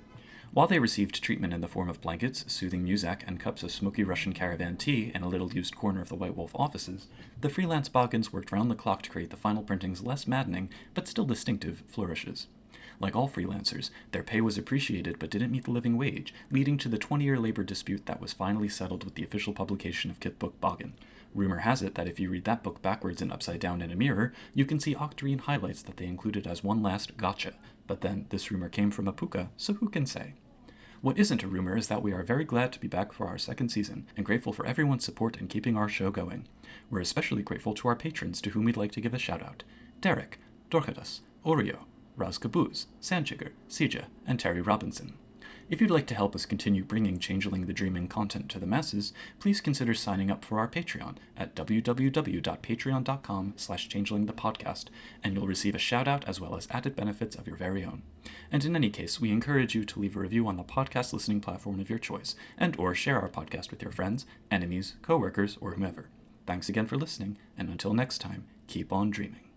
While they received treatment in the form of blankets, soothing music, and cups of smoky Russian caravan tea in a little-used corner of the White Wolf offices, the freelance boggins worked round the clock to create the final printing's less maddening, but still distinctive, flourishes. Like all freelancers, their pay was appreciated but didn't meet the living wage, leading to the 20-year labor dispute that was finally settled with the official publication of Kit Book Boggin. Rumor has it that if you read that book backwards and upside down in a mirror, you can see octarine highlights that they included as one last gotcha. But then, this rumor came from a Pooka, so who can say? What isn't a rumor is that we are very glad to be back for our second season, and grateful for everyone's support in keeping our show going. We're especially grateful to our patrons, to whom we'd like to give a shout-out. Derek, Dorcatus, Oreo, Raz Caboose, Sandchigger, Sija, and Terry Robinson. If you'd like to help us continue bringing Changeling the Dreaming content to the masses, please consider signing up for our Patreon at www.patreon.com/changelingthepodcast, and you'll receive a shout-out as well as added benefits of your very own. And in any case, we encourage you to leave a review on the podcast listening platform of your choice, and or share our podcast with your friends, enemies, coworkers, or whomever. Thanks again for listening, and until next time, keep on dreaming.